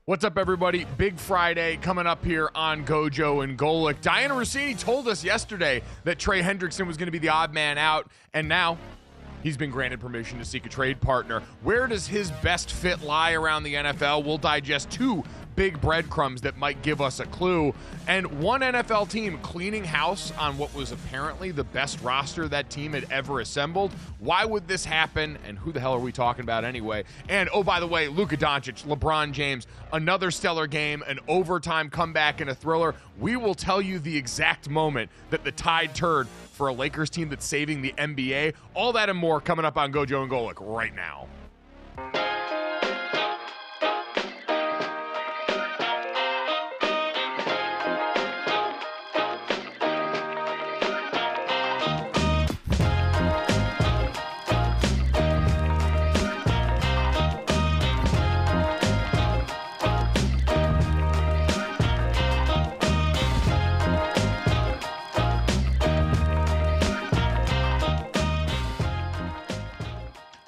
What's up, everybody? Big Friday coming up here on Gojo and Golic. Diana Rossini told us yesterday that Trey Hendrickson was going to be the odd man out, and now he's been granted permission to seek a trade partner. Where does his best fit lie around the NFL? We'll digest two big breadcrumbs that might give us a clue, and one NFL team cleaning house on what was apparently the best roster that team had ever assembled. Why would this happen, and who the hell are we talking about anyway? And oh, by the way, Luka Doncic, LeBron James, another stellar game, an overtime comeback and a thriller. We will tell you the exact moment that the tide turned for a Lakers team that's saving the NBA. All that and more coming up on Gojo and Golic right now.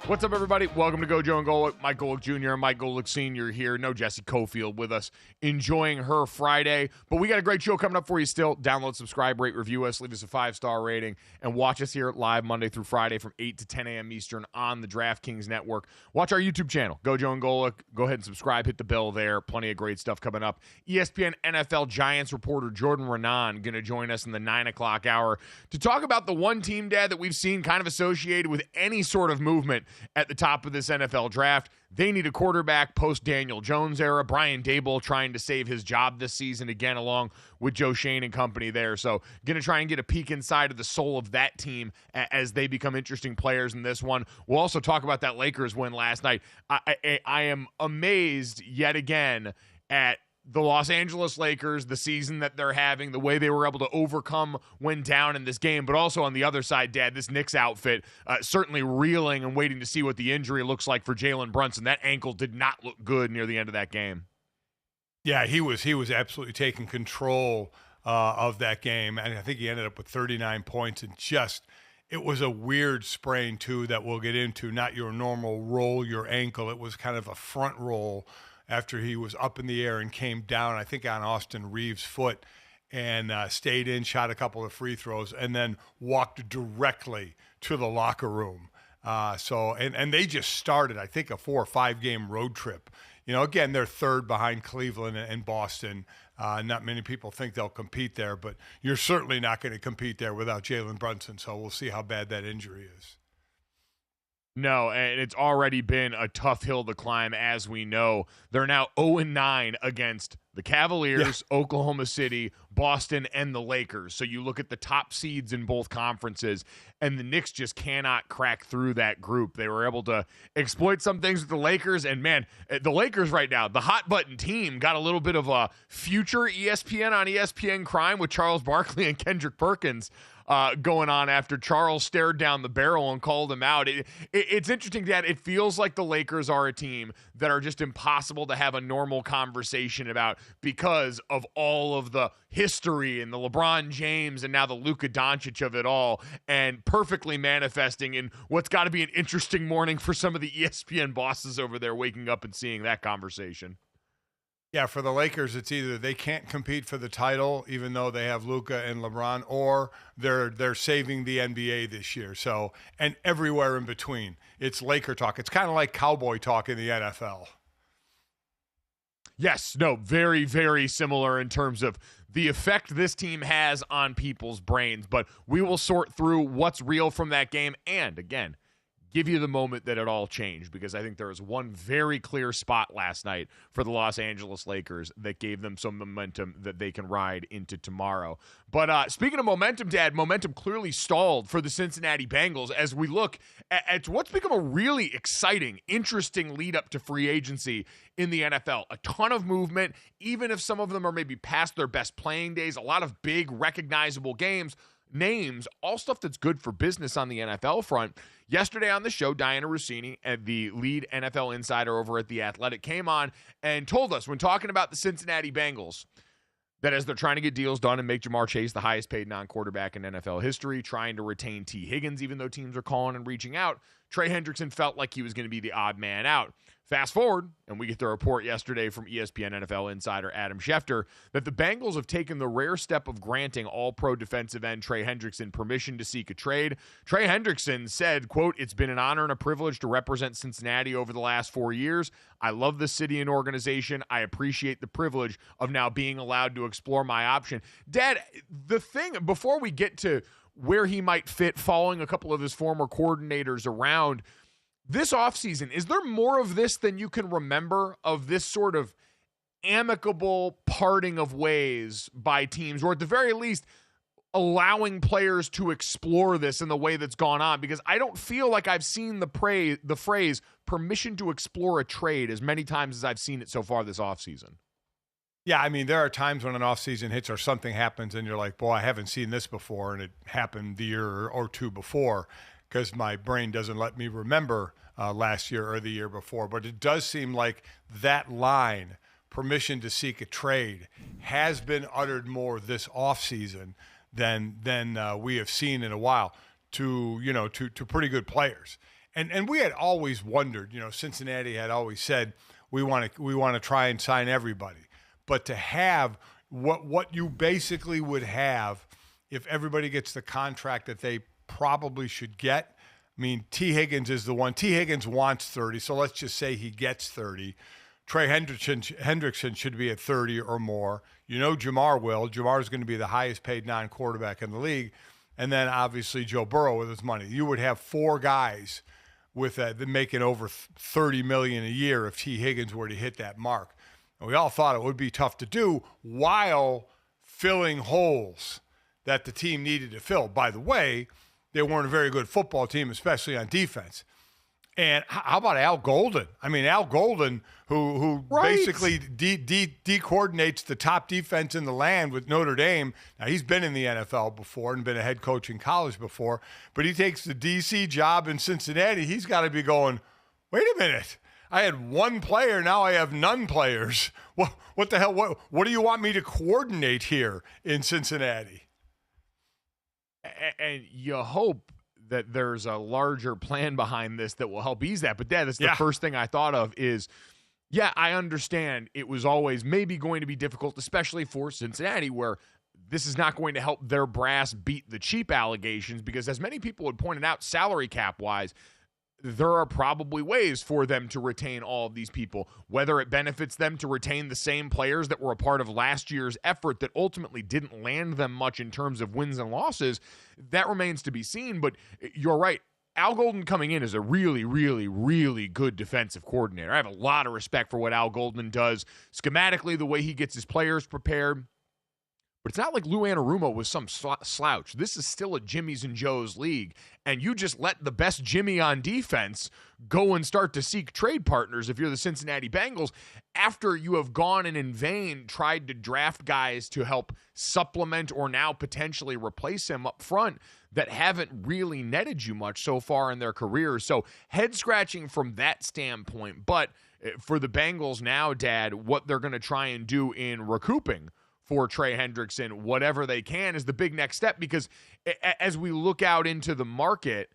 What's up, everybody? Welcome to Gojo and Golic. Mike Golic Jr. and Mike Golic Sr. here. No Jesse Cofield with us, enjoying her Friday. But we got a great show coming up for you still. Download, subscribe, rate, review us, leave us a 5-star rating, and watch us here live Monday through Friday from 8 to 10 a.m. Eastern on the DraftKings Network. Watch our YouTube channel, Gojo and Golic. Go ahead and subscribe. Hit the bell there. Plenty of great stuff coming up. ESPN NFL Giants reporter Jordan Raanaan going to join us in the 9 o'clock hour to talk about the one team, Dad, that we've seen kind of associated with any sort of movement at the top of this NFL draft. They need a quarterback post Daniel Jones era. Brian Daboll trying to save his job this season again, along with Joe Shane and company there. So going to try and get a peek inside of the soul of that team as they become interesting players in this one. We'll also talk about that Lakers win last night. I am amazed yet again at the Los Angeles Lakers, the season that they're having, the way they were able to overcome when down in this game, but also on the other side, Dad, this Knicks outfit certainly reeling and waiting to see what the injury looks like for Jalen Brunson. That ankle did not look good near the end of that game. Yeah, he was absolutely taking control of that game, and I think he ended up with 39 points, and it was a weird sprain, too, that we'll get into. Not your normal roll your ankle. It was kind of a front roll after he was up in the air and came down, I think, on Austin Reeves' foot, and stayed in, shot a couple of free throws, and then walked directly to the locker room. And they just started, I think, a 4 or 5 game road trip. You know, again, they're third behind Cleveland and Boston. Not many people think they'll compete there, but you're certainly not going to compete there without Jalen Brunson, so we'll see how bad that injury is. No, and it's already been a tough hill to climb, as we know. They're now 0-9 against the Cavaliers, Oklahoma City, Boston, and the Lakers. So you look at the top seeds in both conferences, and the Knicks just cannot crack through that group. They were able to exploit some things with the Lakers, and man, the Lakers right now, the hot button team, got a little bit of a future ESPN on ESPN crime with Charles Barkley and Kendrick Perkins going on after Charles stared down the barrel and called him out. It's interesting, Dad. It feels like the Lakers are a team that are just impossible to have a normal conversation about because of all of the history and the LeBron James and now the Luka Doncic of it all, and perfectly manifesting in what's got to be an interesting morning for some of the ESPN bosses over there waking up and seeing that conversation. Yeah, for the Lakers, it's either they can't compete for the title, even though they have Luka and LeBron, or they're saving the NBA this year. So, and everywhere in between, it's Laker talk. It's kind of like cowboy talk in the NFL. Yes, no, very, very similar in terms of the effect this team has on people's brains. But we will sort through what's real from that game. And again, give you the moment that it all changed, because I think there was one very clear spot last night for the Los Angeles Lakers that gave them some momentum that they can ride into tomorrow. But speaking of momentum, Dad, momentum clearly stalled for the Cincinnati Bengals as we look at what's become a really exciting, interesting lead up to free agency in the NFL. A ton of movement, even if some of them are maybe past their best playing days, a lot of big recognizable names, all stuff that's good for business on the NFL front. Yesterday on the show, Diana Rossini, the lead NFL insider over at The Athletic, came on and told us, when talking about the Cincinnati Bengals, that as they're trying to get deals done and make Jamar Chase the highest paid non-quarterback in NFL history, trying to retain T. Higgins, even though teams are calling and reaching out, Trey Hendrickson felt like he was going to be the odd man out. Fast forward, and we get the report yesterday from ESPN NFL insider Adam Schefter that the Bengals have taken the rare step of granting all-pro defensive end Trey Hendrickson permission to seek a trade. Trey Hendrickson said, quote, "It's been an honor and a privilege to represent Cincinnati over the last 4 years. I love the city and organization. I appreciate the privilege of now being allowed to explore my option." Dad, the thing, before we get to where he might fit following a couple of his former coordinators around, this offseason, is there more of this than you can remember, of this sort of amicable parting of ways by teams, or at the very least allowing players to explore this in the way that's gone on? Because I don't feel like I've seen the phrase permission to explore a trade as many times as I've seen it so far this offseason. Yeah, I mean, there are times when an offseason hits or something happens and you're like, boy, I haven't seen this before, and it happened the year or two before, because my brain doesn't let me remember last year or the year before. But it does seem like that line, permission to seek a trade, has been uttered more this offseason than we have seen in a while to pretty good players. And we had always wondered, Cincinnati had always said, we want to try and sign everybody. But to have what you basically would have if everybody gets the contract that they probably should get. I mean, T. Higgins is the one. T. Higgins wants 30, so let's just say he gets 30. Trey Hendrickson should be at 30 or more. Jamar will. Jamar is going to be the highest paid non-quarterback in the league. And then obviously Joe Burrow with his money. You would have four guys with making over $30 million a year if T. Higgins were to hit that mark. And we all thought it would be tough to do while filling holes that the team needed to fill. By the way, they weren't a very good football team, especially on defense. And how about Al Golden? I mean, Al Golden, who right. basically de-coordinates the top defense in the land with Notre Dame. Now, he's been in the NFL before and been a head coach in college before, but he takes the D.C. job in Cincinnati. He's got to be going, wait a minute. I had one player, now I have none players. What the hell? What do you want me to coordinate here in Cincinnati? And you hope that there's a larger plan behind this that will help ease that. But, Dad, that's the first thing I thought of is, I understand it was always maybe going to be difficult, especially for Cincinnati, where this is not going to help their brass beat the cheap allegations, because as many people had pointed out, salary cap-wise, there are probably ways for them to retain all of these people, whether it benefits them to retain the same players that were a part of last year's effort that ultimately didn't land them much in terms of wins and losses. That remains to be seen, but you're right. Al Golden coming in is a really, really, really good defensive coordinator. I have a lot of respect for what Al Golden does schematically, the way he gets his players prepared. But it's not like Lou Anarumo was some slouch. This is still a Jimmy's and Joe's league, and you just let the best Jimmy on defense go and start to seek trade partners if you're the Cincinnati Bengals, after you have gone and in vain tried to draft guys to help supplement or now potentially replace him up front that haven't really netted you much so far in their careers. So head-scratching from that standpoint. But for the Bengals now, Dad, what they're going to try and do in recouping for Trey Hendrickson, whatever they can, is the big next step, because as we look out into the market,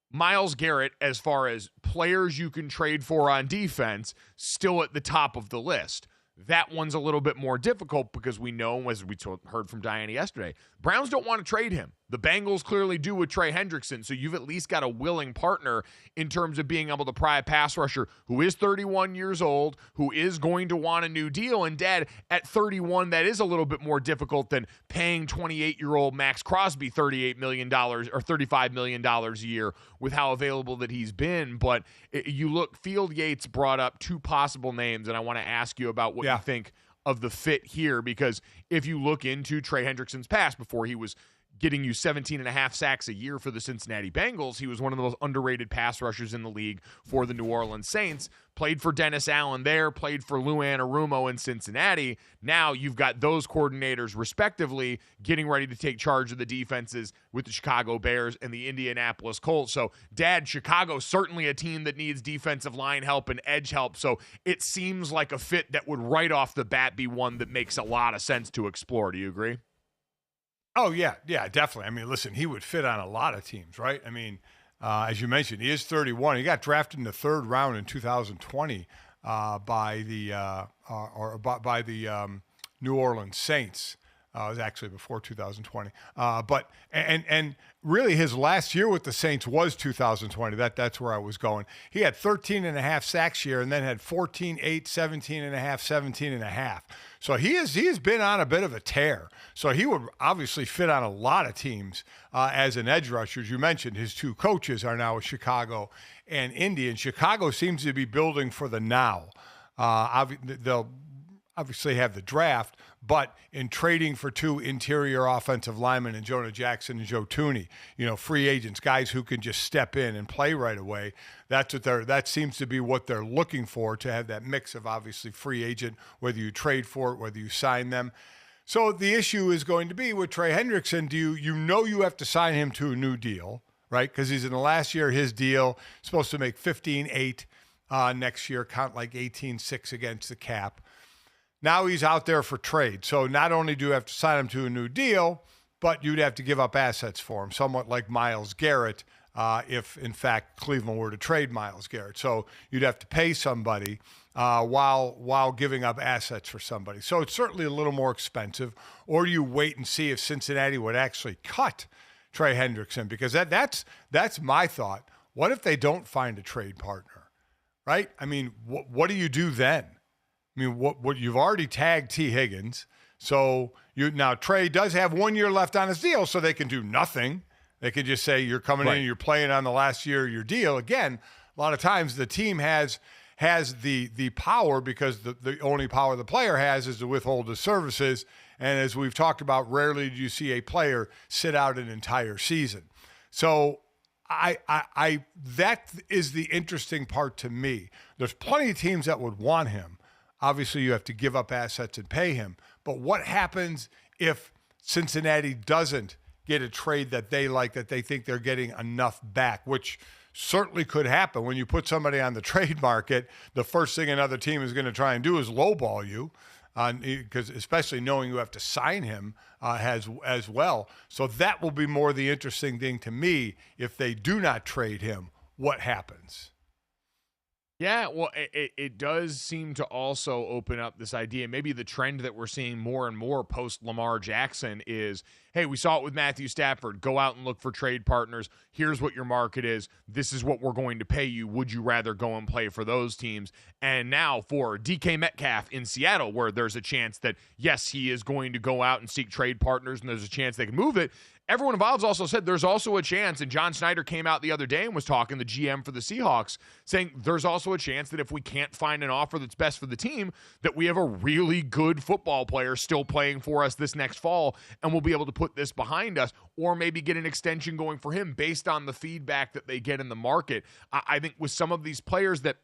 Myles Garrett, as far as players you can trade for on defense, still at the top of the list. That one's a little bit more difficult because we know, as we heard from Diana yesterday, Browns don't want to trade him. The Bengals clearly do with Trey Hendrickson, so you've at least got a willing partner in terms of being able to pry a pass rusher who is 31 years old, who is going to want a new deal. And, Dad, at 31, that is a little bit more difficult than paying 28-year-old Max Crosby $38 million or $35 million a year with how available that he's been. But you look, Field Yates brought up two possible names, and I want to ask you about what you think of the fit here, because if you look into Trey Hendrickson's past before he was getting you 17 and a half sacks a year for the Cincinnati Bengals, he was one of the most underrated pass rushers in the league for the New Orleans Saints, played for Dennis Allen there, played for Lou Anarumo in Cincinnati. Now you've got those coordinators respectively getting ready to take charge of the defenses with the Chicago Bears and the Indianapolis Colts. So, Dad, Chicago's certainly a team that needs defensive line help and edge help. So it seems like a fit that would right off the bat be one that makes a lot of sense to explore. Do you agree? Oh, yeah, definitely. I mean, listen, he would fit on a lot of teams, right? I mean, as you mentioned, he is 31. He got drafted in the third round in 2020 by the New Orleans Saints. It was actually before 2020. But really his last year with the Saints was 2020. That's where I was going. He had 13 and a half sacks here and then had 14, 8, 17 and a half, 17 and a half. So he has been on a bit of a tear. So he would obviously fit on a lot of teams as an edge rusher. As you mentioned, his two coaches are now with Chicago and Indy, and Chicago seems to be building for the now. They'll obviously have the draft, but in trading for two interior offensive linemen in Jonah Jackson and Joe Thuney, free agents, guys who can just step in and play right away. That seems to be what they're looking for, to have that mix of obviously free agent, whether you trade for it, whether you sign them. So the issue is going to be with Trey Hendrickson, you have to sign him to a new deal, right? Because he's in the last year of his deal, supposed to make $15.8 next year, count like $18.6 against the cap. Now he's out there for trade. So not only do you have to sign him to a new deal, but you'd have to give up assets for him, somewhat like Myles Garrett, if, in fact, Cleveland were to trade Myles Garrett. So you'd have to pay somebody while giving up assets for somebody. So it's certainly a little more expensive. Or you wait and see if Cincinnati would actually cut Trey Hendrickson, because that's my thought. What if they don't find a trade partner, right? I mean, what do you do then? I mean, what you've already tagged T. Higgins. So now Trey does have 1 year left on his deal, so they can do nothing. They can just say you're coming in and you're playing on the last year of your deal. Again, a lot of times the team has the power, because the only power the player has is to withhold his services. And as we've talked about, rarely do you see a player sit out an entire season. So that is the interesting part to me. There's plenty of teams that would want him. Obviously, you have to give up assets and pay him. But what happens if Cincinnati doesn't get a trade that they like, that they think they're getting enough back, which certainly could happen. When you put somebody on the trade market, the first thing another team is going to try and do is lowball you, because especially knowing you have to sign him as well. So that will be more the interesting thing to me. If they do not trade him, what happens? Yeah, well, it does seem to also open up this idea. Maybe the trend that we're seeing more and more post Lamar Jackson is, hey, we saw it with Matthew Stafford. Go out and look for trade partners. Here's what your market is. This is what we're going to pay you. Would you rather go and play for those teams? And now for DK Metcalf in Seattle, where there's a chance that, yes, he is going to go out and seek trade partners, and there's a chance they can move it. Everyone involved's also said there's also a chance, and John Snyder came out the other day and was talking, the GM for the Seahawks, saying there's also a chance that if we can't find an offer that's best for the team, that we have a really good football player still playing for us this next fall, and we'll be able to put this behind us, or maybe get an extension going for him based on the feedback that they get in the market. I think with some of these players that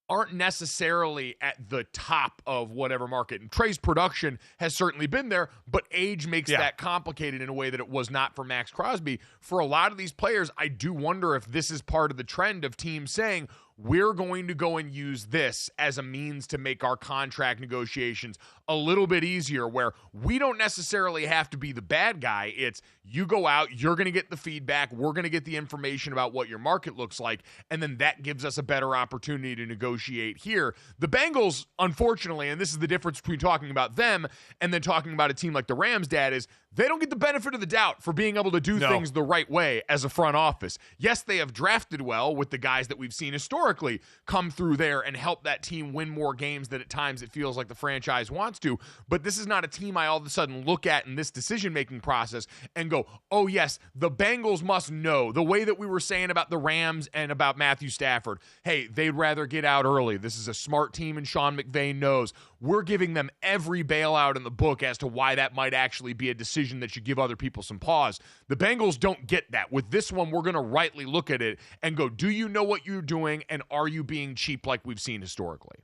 aren't necessarily at the top of whatever market. And Trey's production has certainly been there, but age makes that complicated in a way that it was not for Max Crosby. For a lot of these players, I do wonder if this is part of the trend of teams saying, we're going to go and use this as a means to make our contract negotiations a little bit easier, where we don't necessarily have to be the bad guy. It's you go out, you're going to get the feedback, we're going to get the information about what your market looks like, and then that gives us a better opportunity to negotiate here. The Bengals, unfortunately, and this is the difference between talking about them and then talking about a team like the Rams, Dad, is they don't get the benefit of the doubt for being able to do things the right way as a front office. Yes, they have drafted well with the guys that we've seen historically come through there and help that team win more games than at times it feels like the franchise wants to. But this is not a team I all of a sudden look at in this decision-making process and go, oh, yes, the Bengals must know. The way that we were saying about the Rams and about Matthew Stafford. Hey, they'd rather get out early. This is a smart team, and Sean McVay knows. We're giving them every bailout in the book as to why that might actually be a decision that should give other people some pause. The Bengals don't get that. With this one, we're going to rightly look at it and go, do you know what you're doing, and are you being cheap like we've seen historically?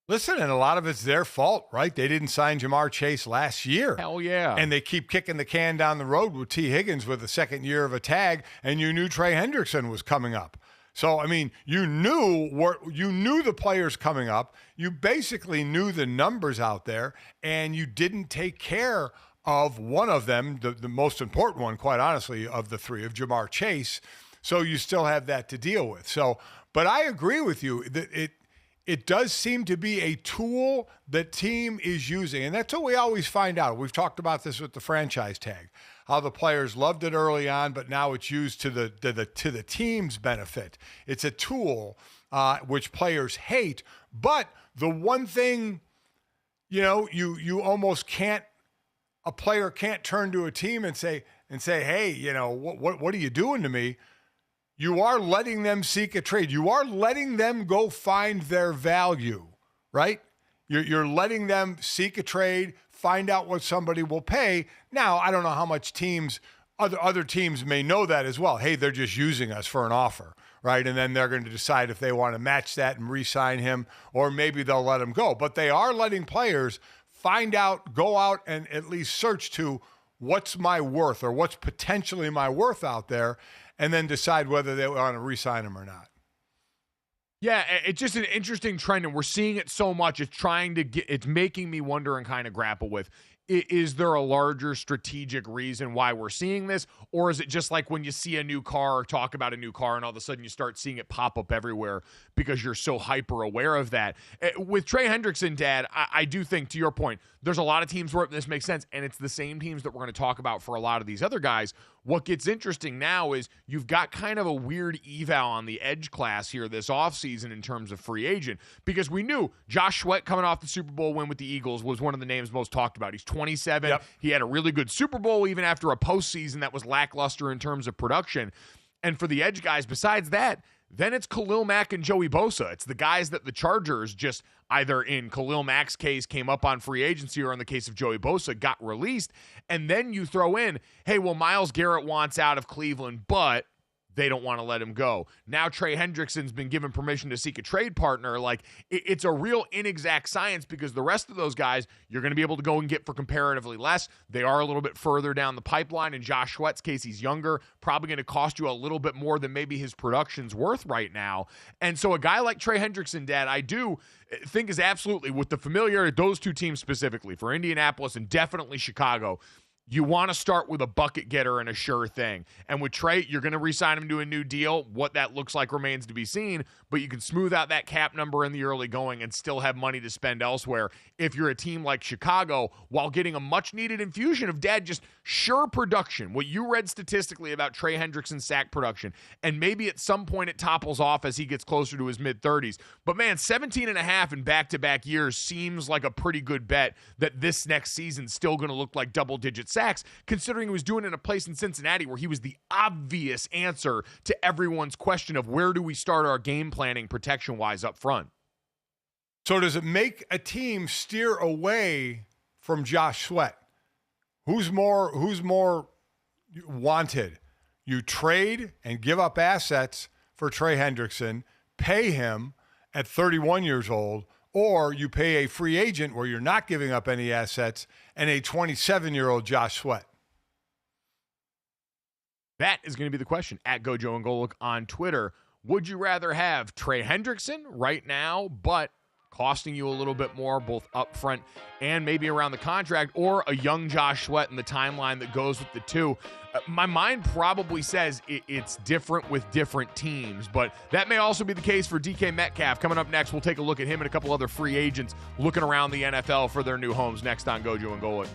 Listen, and a lot of it's their fault, right? They didn't sign Jamar Chase last year. Hell yeah. And they keep kicking the can down the road with T. Higgins with the second year of a tag, and you knew Trey Hendrickson was coming up. So, I mean, you knew the players coming up. You basically knew the numbers out there, and you didn't take care of one of them, the most important one, quite honestly, of the three, of Jamar Chase. So you still have that to deal with. So, but I agree with you that it does seem to be a tool that team is using, and that's what we always find out. We've talked about this with the franchise tag, how the players loved it early on, but now it's used to the team's benefit. It's a tool which players hate, but the one thing, you almost can't. A player can't turn to a team and say, hey, what are you doing to me? You are letting them seek a trade. You are letting them go find their value, right? You're letting them seek a trade, find out what somebody will pay. Now, I don't know how much other teams may know that as well. Hey, they're just using us for an offer, right? And then they're going to decide if they want to match that and re-sign him, or maybe they'll let him go. But they are letting players find out, go out and at least search to what's my worth or what's potentially my worth out there, and then decide whether they want to re-sign him or not. Yeah, it's just an interesting trend, and we're seeing it so much. It's making me wonder and kind of grapple with, is there a larger strategic reason why we're seeing this? Or is it just like when you see a new car or talk about a new car and all of a sudden you start seeing it pop up everywhere because you're so hyper aware of that? With Trey Hendrickson, Dad, I do think, to your point, there's a lot of teams where this makes sense, and it's the same teams that we're going to talk about for a lot of these other guys. What gets interesting now is you've got kind of a weird eval on the edge class here this offseason in terms of free agent, because we knew Josh Sweat coming off the Super Bowl win with the Eagles was one of the names most talked about. He's 27. Yep. He had a really good Super Bowl even after a postseason that was lackluster in terms of production. And for the edge guys, besides that, then it's Khalil Mack and Joey Bosa. It's the guys that the Chargers just either in Khalil Mack's case came up on free agency, or in the case of Joey Bosa got released. And then you throw in, hey, well, Myles Garrett wants out of Cleveland, but they don't want to let him go. Now Trey Hendrickson's been given permission to seek a trade partner. Like, it's a real inexact science, because the rest of those guys you're going to be able to go and get for comparatively less. They are a little bit further down the pipeline. In Josh Sweat's case, he's younger, probably going to cost you a little bit more than maybe his production's worth right now. And so a guy like Trey Hendrickson, Dad, I do think is absolutely, with the familiarity of those two teams specifically, for Indianapolis and definitely Chicago, you want to start with a bucket getter and a sure thing. And with Trey, you're going to re-sign him to a new deal. What that looks like remains to be seen, but you can smooth out that cap number in the early going and still have money to spend elsewhere if you're a team like Chicago, while getting a much-needed infusion of, Dad, just sure production. What you read statistically about Trey Hendrickson's sack production, and maybe at some point it topples off as he gets closer to his mid-30s. But, man, 17.5 in back-to-back years seems like a pretty good bet that this next season's still going to look like double-digit sacks, considering he was doing it in a place in Cincinnati where he was the obvious answer to everyone's question of where do we start our game planning protection-wise up front. So does it make a team steer away from Josh Sweat? Who's more wanted? You trade and give up assets for Trey Hendrickson, pay him at 31 years old, or you pay a free agent where you're not giving up any assets and a 27-year-old Josh Sweat? That is going to be the question at Gojo and Golic on Twitter. Would you rather have Trey Hendrickson right now, but costing you a little bit more, both up front and maybe around the contract, or a young Josh Sweat in the timeline that goes with the two? My mind probably says it's different with different teams, but that may also be the case for DK Metcalf. Coming up next, we'll take a look at him and a couple other free agents looking around the NFL for their new homes next on Gojo and Golic.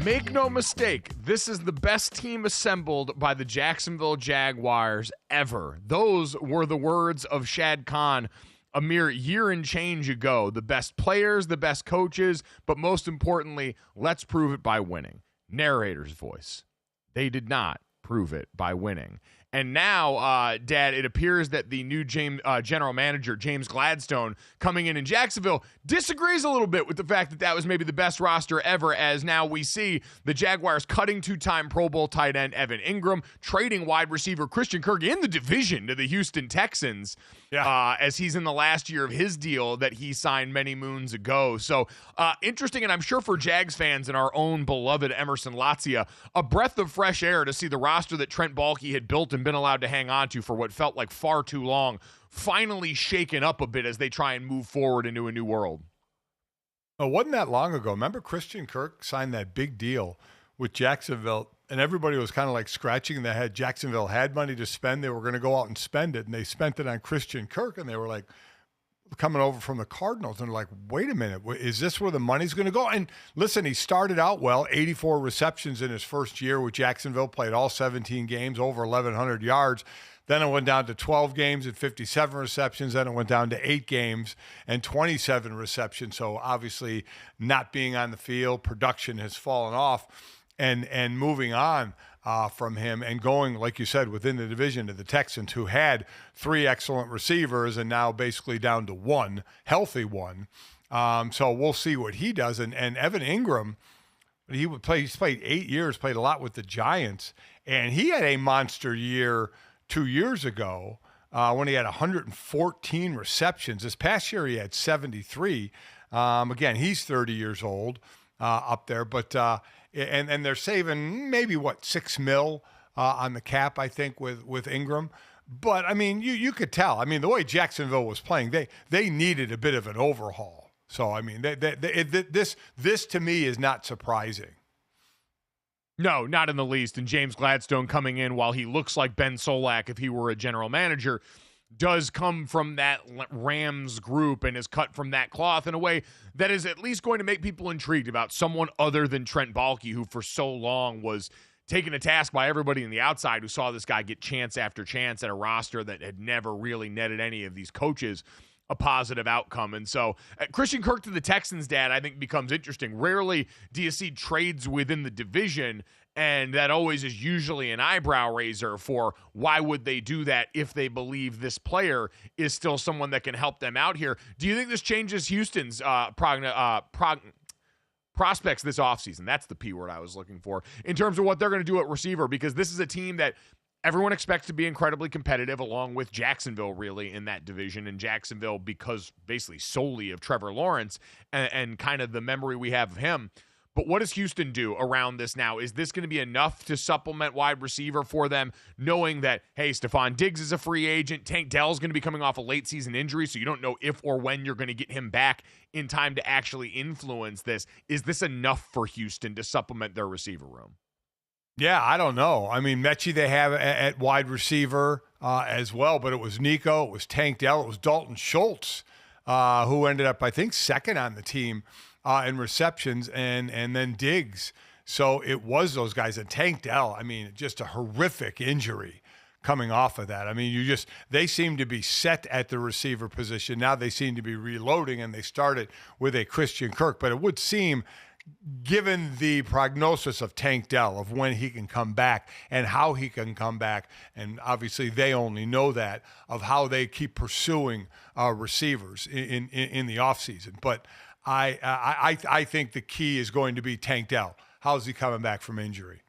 Make no mistake, this is the best team assembled by the Jacksonville Jaguars ever. Those were the words of Shad Khan a mere year and change ago. The best players, the best coaches, but most importantly, let's prove it by winning. Narrator's voice. They did not prove it by winning. And now, Dad, it appears that the new general manager, James Gladstone, coming in Jacksonville, disagrees a little bit with the fact that that was maybe the best roster ever, as now we see the Jaguars cutting two-time Pro Bowl tight end Evan Ingram, trading wide receiver Christian Kirk in the division to the Houston Texans, as he's in the last year of his deal that he signed many moons ago. So interesting, and I'm sure for Jags fans and our own beloved Emerson Latzia, a breath of fresh air to see the roster that Trent Baalke had built and been allowed to hang on to for what felt like far too long finally shaken up a bit as they try and move forward into a new world. Oh, wasn't that long ago. Remember Christian Kirk signed that big deal with Jacksonville, and everybody was kind of like scratching their head. Jacksonville had money to spend. They were going to go out and spend it, and they spent it on Christian Kirk, and they were like coming over from the Cardinals, and they're like, wait a minute, is this where the money's going to go? And listen, he started out well, 84 receptions in his first year with Jacksonville, played all 17 games, over 1,100 yards. Then it went down to 12 games and 57 receptions. Then it went down to 8 games and 27 receptions. So obviously not being on the field, production has fallen off, and moving on from him and going, like you said, within the division to the Texans, who had 3 excellent receivers and now basically down to 1, healthy 1. So we'll see what he does. And Evan Ingram, he's played 8 years, played a lot with the Giants, and he had a monster year 2 years ago when he had 114 receptions. This past year he had 73. Again, he's 30 years old up there, but and they're saving maybe $6 million on the cap, I think, with Ingram. But I mean, you could tell. I mean, the way Jacksonville was playing, they needed a bit of an overhaul. So I mean, this to me is not surprising. No, not in the least. And James Gladstone coming in, while he looks like Ben Solak if he were a general manager, does come from that Rams group and is cut from that cloth in a way that is at least going to make people intrigued about someone other than Trent Baalke, who for so long was taken to task by everybody on the outside who saw this guy get chance after chance at a roster that had never really netted any of these coaches a positive outcome. And so Christian Kirk to the Texans, Dad, I think becomes interesting. Rarely do you see trades within the division, and that always is usually an eyebrow raiser for why would they do that if they believe this player is still someone that can help them out here. Do you think this changes Houston's prospects this offseason? That's the P word I was looking for, in terms of what they're going to do at receiver, because this is a team that everyone expects to be incredibly competitive, along with Jacksonville, really, in that division. And Jacksonville, because basically solely of Trevor Lawrence and kind of the memory we have of him. But what does Houston do around this now? Is this going to be enough to supplement wide receiver for them, knowing that, hey, Stephon Diggs is a free agent, Tank Dell's going to be coming off a late season injury, so you don't know if or when you're going to get him back in time to actually influence this. Is this enough for Houston to supplement their receiver room? Yeah, I don't know. I mean, Mechie they have at wide receiver as well, but it was Nico, it was Tank Dell, it was Dalton Schultz, who ended up, I think, second on the team in receptions, and then Diggs. So it was those guys. And Tank Dell, I mean, just a horrific injury coming off of that. I mean, they seem to be set at the receiver position. Now they seem to be reloading, and they started with a Christian Kirk. But it would seem, given the prognosis of Tank Dell, of when he can come back and how he can come back, and obviously they only know that, of how they keep pursuing receivers in the offseason. But I think the key is going to be Tank Dell. How's he coming back from injury?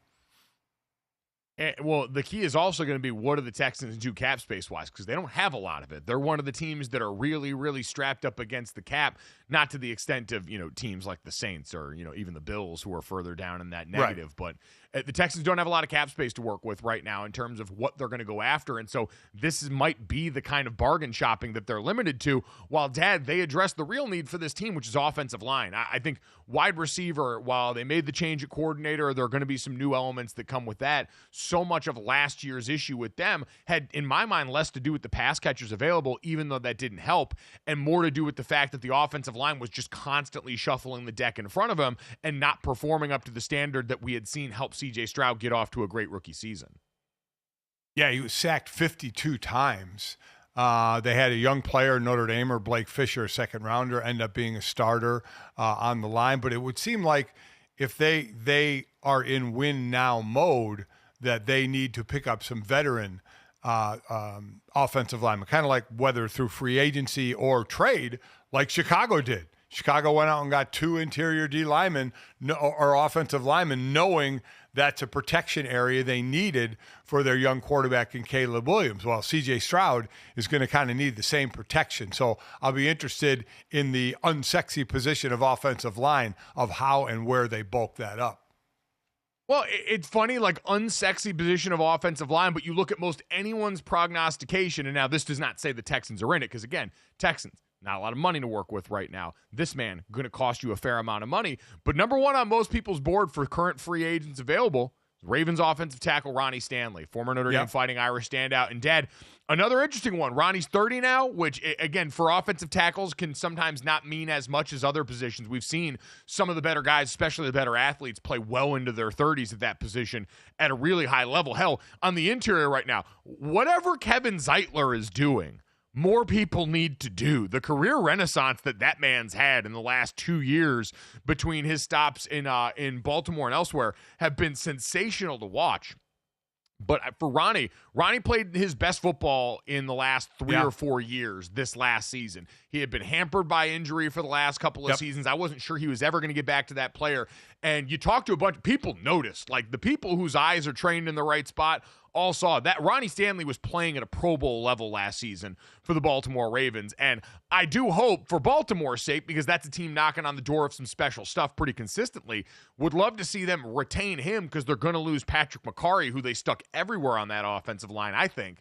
Well, the key is also going to be, what do the Texans do cap space-wise? Because they don't have a lot of it. They're one of the teams that are really, really strapped up against the cap, not to the extent of, teams like the Saints or, even the Bills, who are further down in that negative. Right. But the Texans don't have a lot of cap space to work with right now in terms of what they're going to go after. And so this might be the kind of bargain shopping that they're limited to, while, they address the real need for this team, which is offensive line. I think wide receiver, while they made the change at coordinator, there are going to be some new elements that come with that. So much of last year's issue with them had, in my mind, less to do with the pass catchers available, even though that didn't help, and more to do with the fact that the offensive line was just constantly shuffling the deck in front of them and not performing up to the standard that we had seen help C.J. Stroud get off to a great rookie season. Yeah, he was sacked 52 times. They had a young player, Notre Damer, Blake Fisher, a second rounder, end up being a starter on the line. But it would seem like if they are in win now mode, that they need to pick up some veteran offensive linemen, kind of like whether through free agency or trade, like Chicago did. Chicago went out and got 2 interior D linemen or offensive linemen, knowing that's a protection area they needed for their young quarterback in Caleb Williams. Well, C.J. Stroud is going to kind of need the same protection. So I'll be interested in the unsexy position of offensive line, of how and where they bulk that up. Well, it's funny, like, unsexy position of offensive line, but you look at most anyone's prognostication, and now this does not say the Texans are in it, because, again, Texans, not a lot of money to work with right now. This man going to cost you a fair amount of money. But number one on most people's board for current free agents available, Ravens offensive tackle Ronnie Stanley, former Notre Dame Fighting Irish standout. And, Dad, another interesting one. Ronnie's 30 now, which, again, for offensive tackles can sometimes not mean as much as other positions. We've seen some of the better guys, especially the better athletes, play well into their 30s at that position at a really high level. Hell, on the interior right now, whatever Kevin Zeitler is doing, more people need to do. The career renaissance that man's had in the last 2 years between his stops in Baltimore and elsewhere have been sensational to watch. But for Ronnie played his best football in the last 3 or 4 years this last season. He had been hampered by injury for the last couple of seasons. I wasn't sure he was ever going to get back to that player. And you talk to a bunch of people, noticed, like the people whose eyes are trained in the right spot all saw that Ronnie Stanley was playing at a Pro Bowl level last season for the Baltimore Ravens. And I do hope, for Baltimore's sake, because that's a team knocking on the door of some special stuff pretty consistently, would love to see them retain him, because they're going to lose Patrick McCarry, who they stuck everywhere on that offensive line, I think.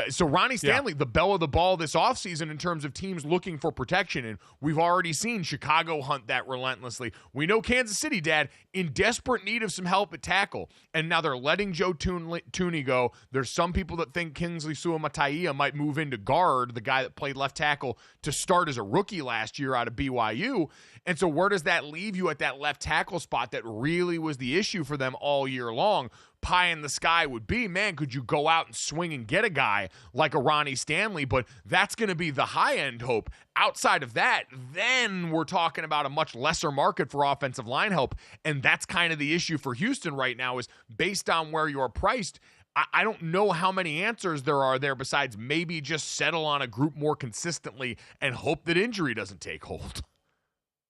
So Ronnie Stanley, the belle of the ball this offseason in terms of teams looking for protection, and we've already seen Chicago hunt that relentlessly. We know Kansas City, Dad, in desperate need of some help at tackle, and now they're letting Joe Tooney go. There's some people that think Kingsley Suamataia might move into guard, the guy that played left tackle, to start as a rookie last year out of BYU. And so where does that leave you at that left tackle spot that really was the issue for them all year long? Pie in the sky would be, man, could you go out and swing and get a guy like a Ronnie Stanley? But that's going to be the high-end hope. Outside of that, then we're talking about a much lesser market for offensive line help, and that's kind of the issue for Houston right now, is based on where you're priced. I don't know how many answers there are there besides maybe just settle on a group more consistently and hope that injury doesn't take hold.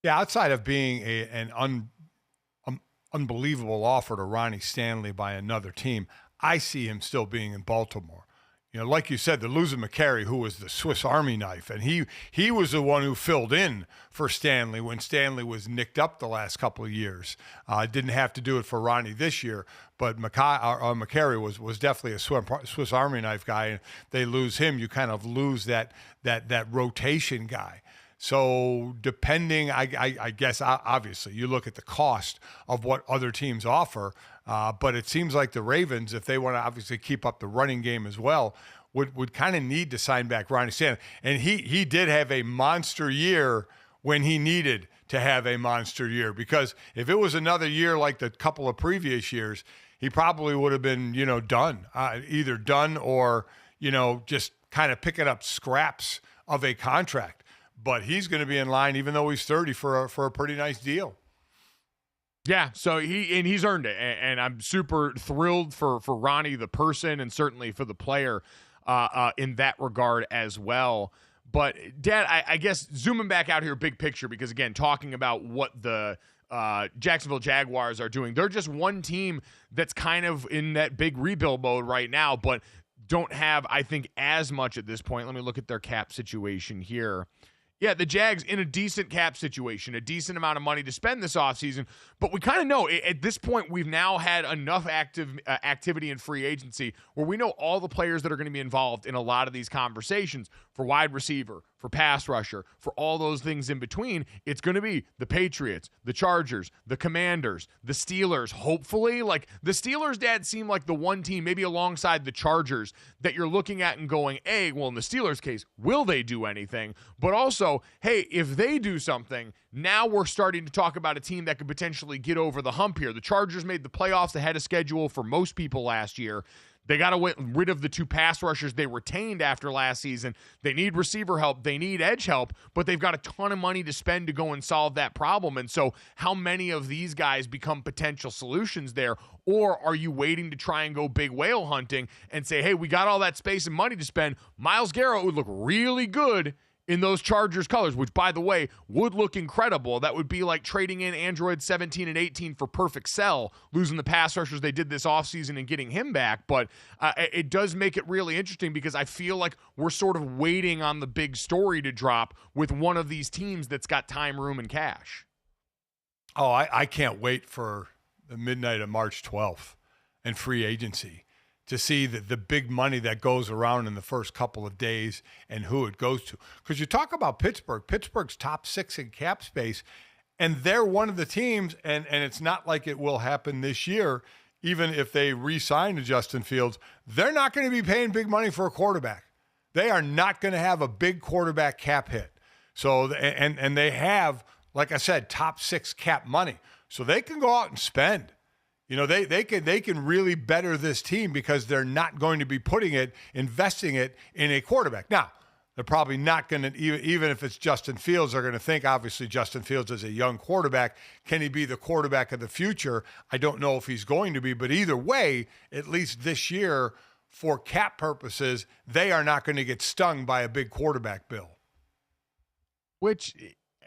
Yeah, outside of being an unbelievable offer to Ronnie Stanley by another team, I see him still being in Baltimore. Like you said, they're losing McCary, who was the Swiss Army knife, and he was the one who filled in for Stanley when Stanley was nicked up the last couple of years. Didn't have to do it for Ronnie this year, but McCary was definitely a Swiss Army knife guy, and they lose him, you kind of lose that rotation guy. So depending, I guess, obviously, you look at the cost of what other teams offer, but it seems like the Ravens, if they want to obviously keep up the running game as well, would kind of need to sign back Ronnie Stanley. And he did have a monster year when he needed to have a monster year, because if it was another year like the couple of previous years, he probably would have been, done, either done or, just kind of picking up scraps of a contract. But he's going to be in line, even though he's 30, for a pretty nice deal. Yeah, so he's earned it, and I'm super thrilled for Ronnie the person, and certainly for the player in that regard as well. But Dad, I guess zooming back out here, big picture, because again, talking about what the Jacksonville Jaguars are doing, they're just one team that's kind of in that big rebuild mode right now, but don't have, I think, as much at this point. Let me look at their cap situation here. Yeah, the Jags in a decent cap situation, a decent amount of money to spend this offseason. But we kind of know at this point we've now had enough activity in free agency where we know all the players that are going to be involved in a lot of these conversations for wide receiver, for pass rusher, for all those things in between. It's going to be the Patriots, the Chargers, the Commanders, the Steelers. Hopefully, like the Steelers, Dad, seem like the one team, maybe alongside the Chargers, that you're looking at and going, well, in the Steelers' case, will they do anything? But also, hey, if they do something, now we're starting to talk about a team that could potentially get over the hump here. The Chargers made the playoffs ahead of schedule for most people last year. They got to get rid of the two pass rushers they retained after last season. They need receiver help. They need edge help, but they've got a ton of money to spend to go and solve that problem. And so how many of these guys become potential solutions there? Or are you waiting to try and go big whale hunting and say, hey, we got all that space and money to spend. Myles Garrett would look really good in those Chargers colors, which, by the way, would look incredible. That would be like trading in Android 17 and 18 for perfect sell, losing the pass rushers they did this offseason and getting him back. But it does make it really interesting because I feel like we're sort of waiting on the big story to drop with one of these teams that's got time, room, and cash. Oh, I can't wait for the midnight of March 12th and free agency to see the big money that goes around in the first couple of days and who it goes to. Because you talk about Pittsburgh. Pittsburgh's top 6 in cap space, and they're one of the teams, and it's not like it will happen this year, even if they re-sign to Justin Fields, they're not going to be paying big money for a quarterback. They are not going to have a big quarterback cap hit. So, and they have, like I said, top 6 cap money. So they can go out and spend. They can really better this team because they're not going to be investing it in a quarterback. Now, they're probably not going to, even if it's Justin Fields, they're going to think, obviously, Justin Fields is a young quarterback. Can he be the quarterback of the future? I don't know if he's going to be, but either way, at least this year, for cap purposes, they are not going to get stung by a big quarterback bill. Which,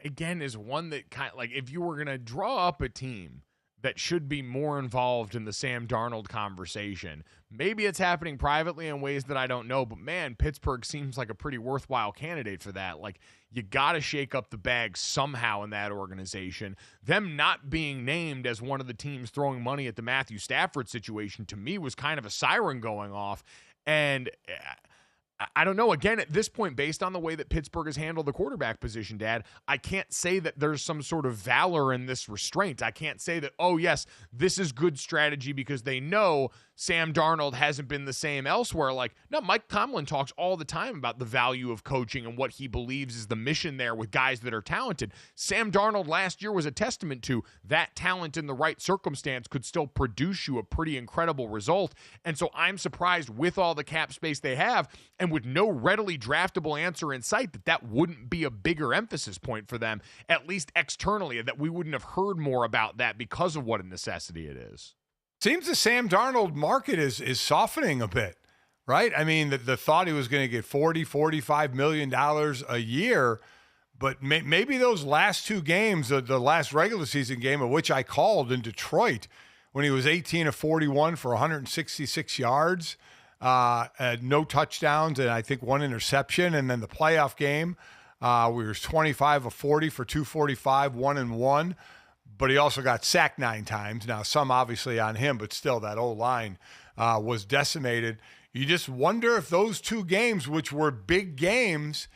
again, is one that kind of, like, if you were going to draw up a team that should be more involved in the Sam Darnold conversation. Maybe it's happening privately in ways that I don't know, but man, Pittsburgh seems like a pretty worthwhile candidate for that. Like, you got to shake up the bag somehow in that organization. Them not being named as one of the teams throwing money at the Matthew Stafford situation, to me, was kind of a siren going off. And I don't know. Again, at this point, based on the way that Pittsburgh has handled the quarterback position, Dad, I can't say that there's some sort of valor in this restraint. I can't say that, oh, yes, this is good strategy because they know Sam Darnold hasn't been the same elsewhere. Like, no, Mike Tomlin talks all the time about the value of coaching and what he believes is the mission there with guys that are talented. Sam Darnold last year was a testament to that talent in the right circumstance could still produce you a pretty incredible result. And so I'm surprised with all the cap space they have and with no readily draftable answer in sight that wouldn't be a bigger emphasis point for them, at least externally, that we wouldn't have heard more about that because of what a necessity it is. Seems the Sam Darnold market is softening a bit, right? I mean, the thought he was going to get $45 million a year, but maybe those last 2 games, the last regular season game of which I called in Detroit, when he was 18 of 41 for 166 yards, no touchdowns, and I think 1 interception. And then the playoff game, we were 25 of 40 for 245, 1-1. But he also got sacked 9 times. Now, some obviously on him, but still that O-line was decimated. You just wonder if those 2 games, which were big games,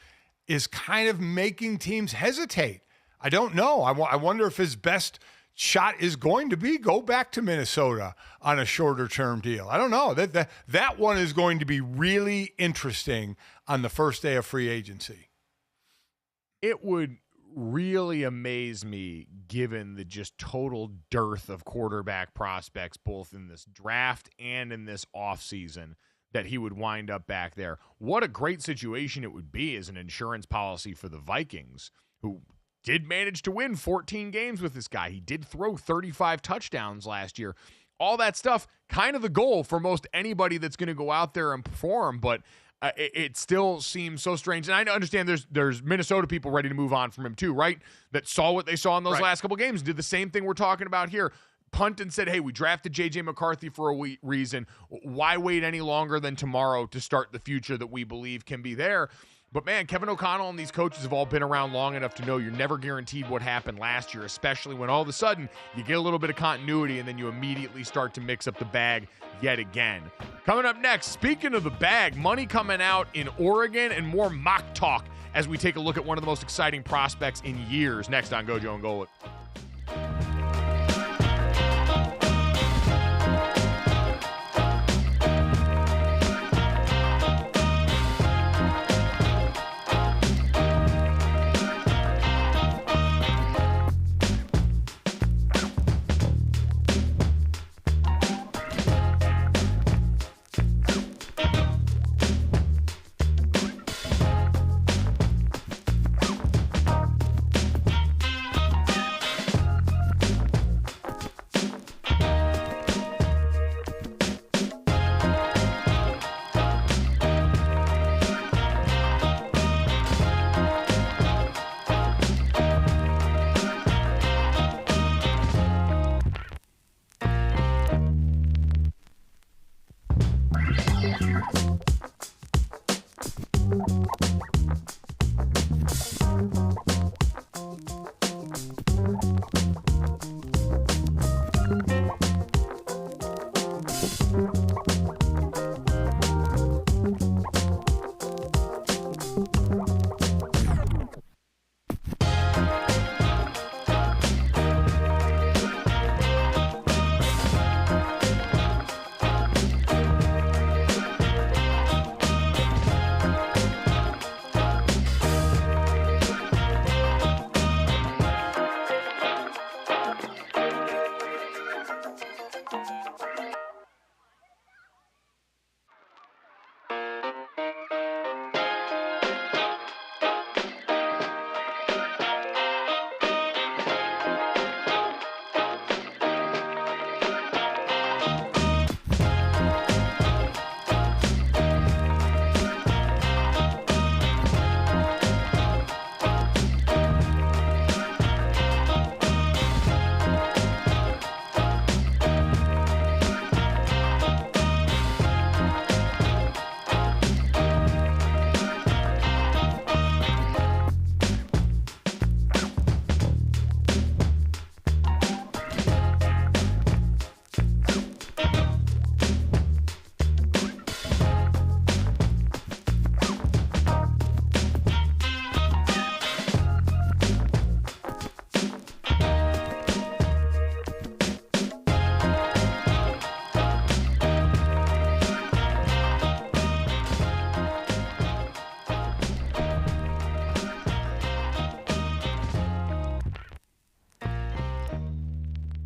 is kind of making teams hesitate. I don't know. I wonder if his best shot is going to be go back to Minnesota on a shorter term deal. I don't know. That one is going to be really interesting on the first day of free agency. It would really amaze me, given the just total dearth of quarterback prospects, both in this draft and in this offseason, that he would wind up back there. What a great situation it would be as an insurance policy for the Vikings, who did manage to win 14 games with this guy. He did throw 35 touchdowns last year. All that stuff, kind of the goal for most anybody that's going to go out there and perform, but it still seems so strange. And I understand there's Minnesota people ready to move on from him too, right? That saw what they saw in those last couple games, did the same thing we're talking about here. Punt and said, hey, we drafted J.J. McCarthy for a reason. Why wait any longer than tomorrow to start the future that we believe can be there? But, man, Kevin O'Connell and these coaches have all been around long enough to know you're never guaranteed what happened last year, especially when all of a sudden you get a little bit of continuity and then you immediately start to mix up the bag yet again. Coming up next, speaking of the bag, money coming out in Oregon and more mock talk as we take a look at one of the most exciting prospects in years. Next on Gojo and Golic.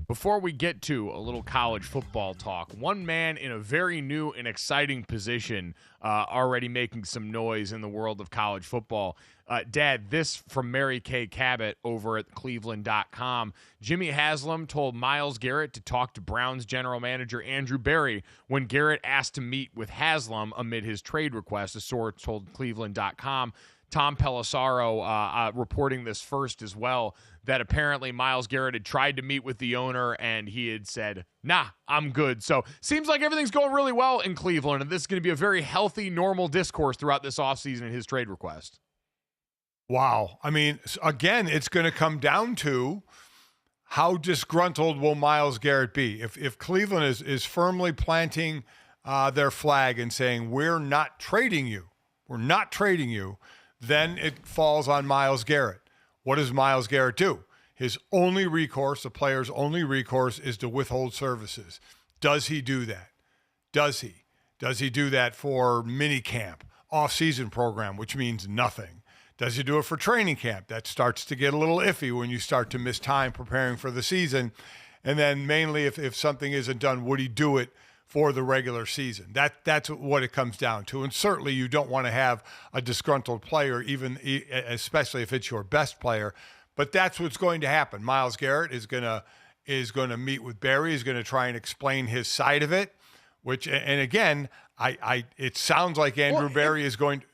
Before we get to a little college football talk, one man in a very new and exciting position already making some noise in the world of college football. Dad, this from Mary Kay Cabot over at Cleveland.com. Jimmy Haslam told Myles Garrett to talk to Browns general manager Andrew Berry when Garrett asked to meet with Haslam amid his trade request, a source told Cleveland.com. Tom Pelissero reporting this first as well, that apparently Myles Garrett had tried to meet with the owner and he had said, nah, I'm good. So seems like everything's going really well in Cleveland, and this is going to be a very healthy, normal discourse throughout this offseason in his trade request. Wow. I mean, again, it's going to come down to how disgruntled will Myles Garrett be. If Cleveland is firmly planting their flag and saying, we're not trading you, then it falls on Myles Garrett. What does Myles Garrett do? His only recourse, the player's only recourse, is to withhold services. Does he do that? Does he? Does he do that for minicamp, off-season program, which means nothing? Does he do it for training camp? That starts to get a little iffy when you start to miss time preparing for the season. And then mainly if something isn't done, would he do it for the regular season? That's what it comes down to. And certainly you don't want to have a disgruntled player, especially if it's your best player. But that's what's going to happen. Myles Garrett is going to meet with Barry. He's going to try and explain his side of it. Which, and again, it sounds like Andrew Barry is going to.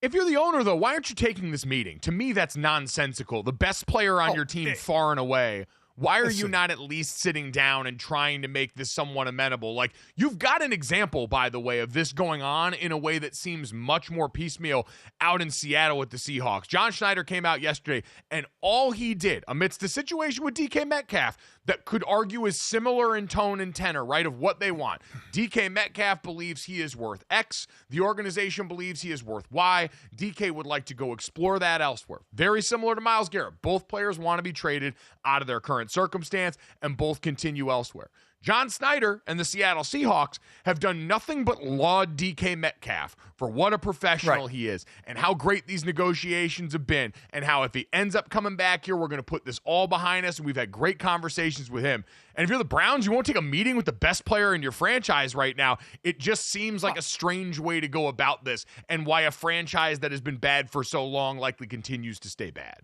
If you're the owner, though, why aren't you taking this meeting? To me, that's nonsensical. The best player on your team, far and away. Why are you not at least sitting down and trying to make this somewhat amenable? Like, you've got an example, by the way, of this going on in a way that seems much more piecemeal out in Seattle with the Seahawks. John Schneider came out yesterday, and all he did, amidst the situation with DK Metcalf, that could argue is similar in tone and tenor, right, of what they want. DK Metcalf believes he is worth X. The organization believes he is worth Y. DK would like to go explore that elsewhere. Very similar to Myles Garrett. Both players want to be traded out of their current circumstance, and both continue elsewhere. John Schneider and the Seattle Seahawks have done nothing but laud DK Metcalf for what a professional he is and how great these negotiations have been, and how if he ends up coming back here, we're going to put this all behind us, and we've had great conversations with him. And if you're the Browns, you won't take a meeting with the best player in your franchise right now. It just seems like a strange way to go about this, and why a franchise that has been bad for so long likely continues to stay bad.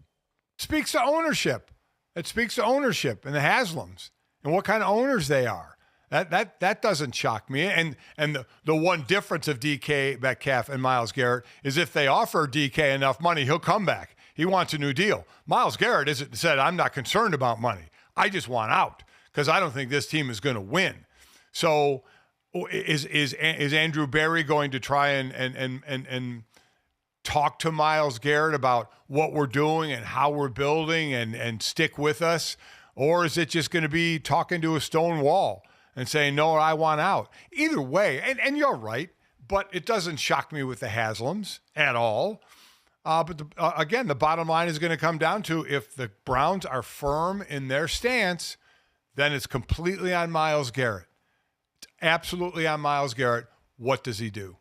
Speaks to ownership. It speaks to ownership and the Haslams and what kind of owners they are. That doesn't shock me. And the one difference of DK Metcalf and Myles Garrett is if they offer DK enough money, he'll come back. He wants a new deal. Myles Garrett said, I'm not concerned about money. I just want out because I don't think this team is going to win. So is Andrew Barry going to try and talk to Myles Garrett about what we're doing and how we're building and stick with us? Or is it just going to be talking to a stone wall and saying, no, I want out? Either way, and you're right, but it doesn't shock me with the Haslams at all. But again, the bottom line is going to come down to if the Browns are firm in their stance, then it's completely on Myles Garrett. It's absolutely on Myles Garrett. What does he do?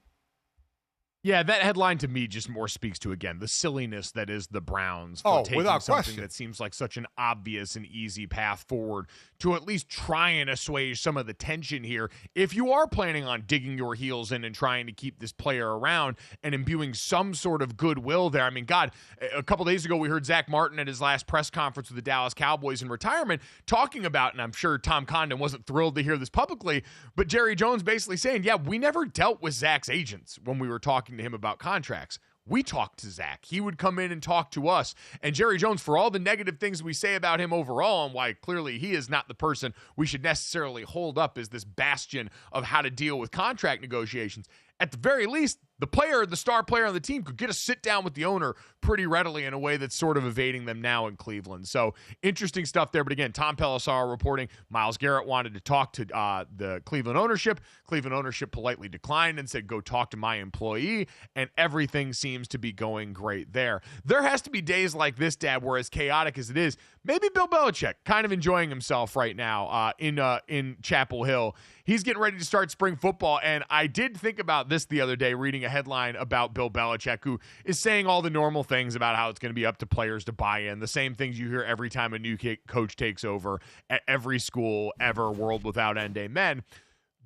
Yeah, that headline to me just more speaks to, again, the silliness that is the Browns for taking something that seems like such an obvious and easy path forward to at least try and assuage some of the tension here. If you are planning on digging your heels in and trying to keep this player around and imbuing some sort of goodwill there. I mean, God, a couple days ago we heard Zach Martin at his last press conference with the Dallas Cowboys in retirement talking about, and I'm sure Tom Condon wasn't thrilled to hear this publicly, but Jerry Jones basically saying, yeah, we never dealt with Zach's agents when we were talking to him about contracts. We talked to Zach. He would come in and talk to us. And Jerry Jones, for all the negative things we say about him overall and why clearly he is not the person we should necessarily hold up as this bastion of how to deal with contract negotiations, at the very least, the star player on the team could get a sit down with the owner pretty readily in a way that's sort of evading them now in Cleveland. So interesting stuff there. But again, Tom Pelissero reporting Myles Garrett wanted to talk to the Cleveland ownership. Cleveland ownership politely declined and said, go talk to my employee. And everything seems to be going great there. There has to be days like this, Dad, where as chaotic as it is, maybe Bill Belichick kind of enjoying himself right now in Chapel Hill. He's getting ready to start spring football. And I did think about this the other day, reading a headline about Bill Belichick, who is saying all the normal things about how it's going to be up to players to buy in, the same things you hear every time a new coach takes over at every school ever, world without end, amen.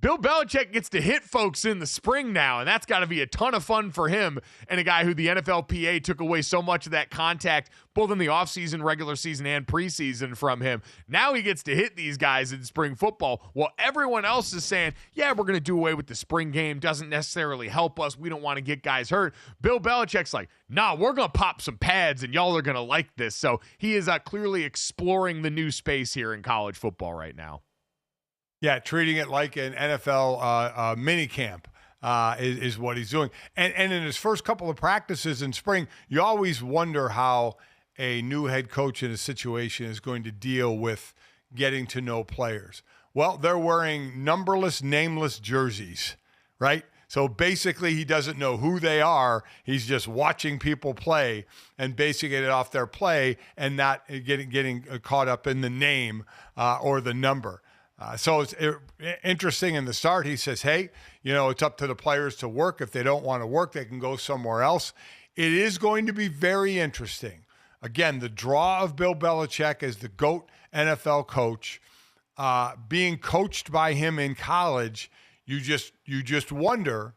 Bill Belichick gets to hit folks in the spring now, and that's got to be a ton of fun for him and a guy who the NFLPA took away so much of that contact, both in the offseason, regular season, and preseason from him. Now he gets to hit these guys in spring football while everyone else is saying, yeah, we're going to do away with the spring game. Doesn't necessarily help us. We don't want to get guys hurt. Bill Belichick's like, nah, we're going to pop some pads, and y'all are going to like this. So he is clearly exploring the new space here in college football right now. Yeah, treating it like an NFL mini camp is what he's doing. And in his first couple of practices in spring, you always wonder how a new head coach in a situation is going to deal with getting to know players. Well, they're wearing numberless, nameless jerseys, right? So basically, he doesn't know who they are. He's just watching people play and basing it off their play and not getting caught up in the name or the number. So it's interesting in the start. He says, hey, it's up to the players to work. If they don't want to work, they can go somewhere else. It is going to be very interesting. Again, the draw of Bill Belichick as the GOAT NFL coach, being coached by him in college, you just wonder,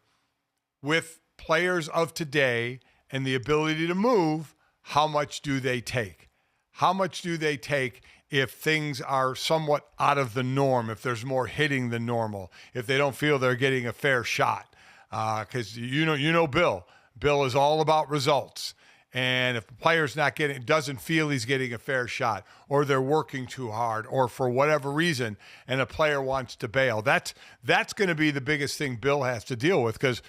with players of today and the ability to move, how much do they take? How much do they take if things are somewhat out of the norm, if there's more hitting than normal, if they don't feel they're getting a fair shot? Because Bill. Bill is all about results. And if the player's doesn't feel he's getting a fair shot, or they're working too hard, or for whatever reason, and a player wants to bail, that's going to be the biggest thing Bill has to deal with. Because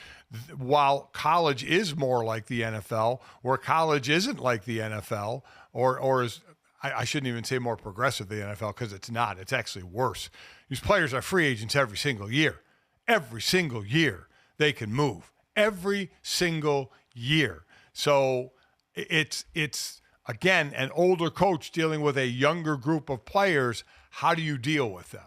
while college is more like the NFL, where college isn't like the NFL, or is, I shouldn't even say more progressive than the NFL, because it's not. It's actually worse. These players are free agents every single year. Every single year they can move. Every single year. So it's again, an older coach dealing with a younger group of players. How do you deal with them?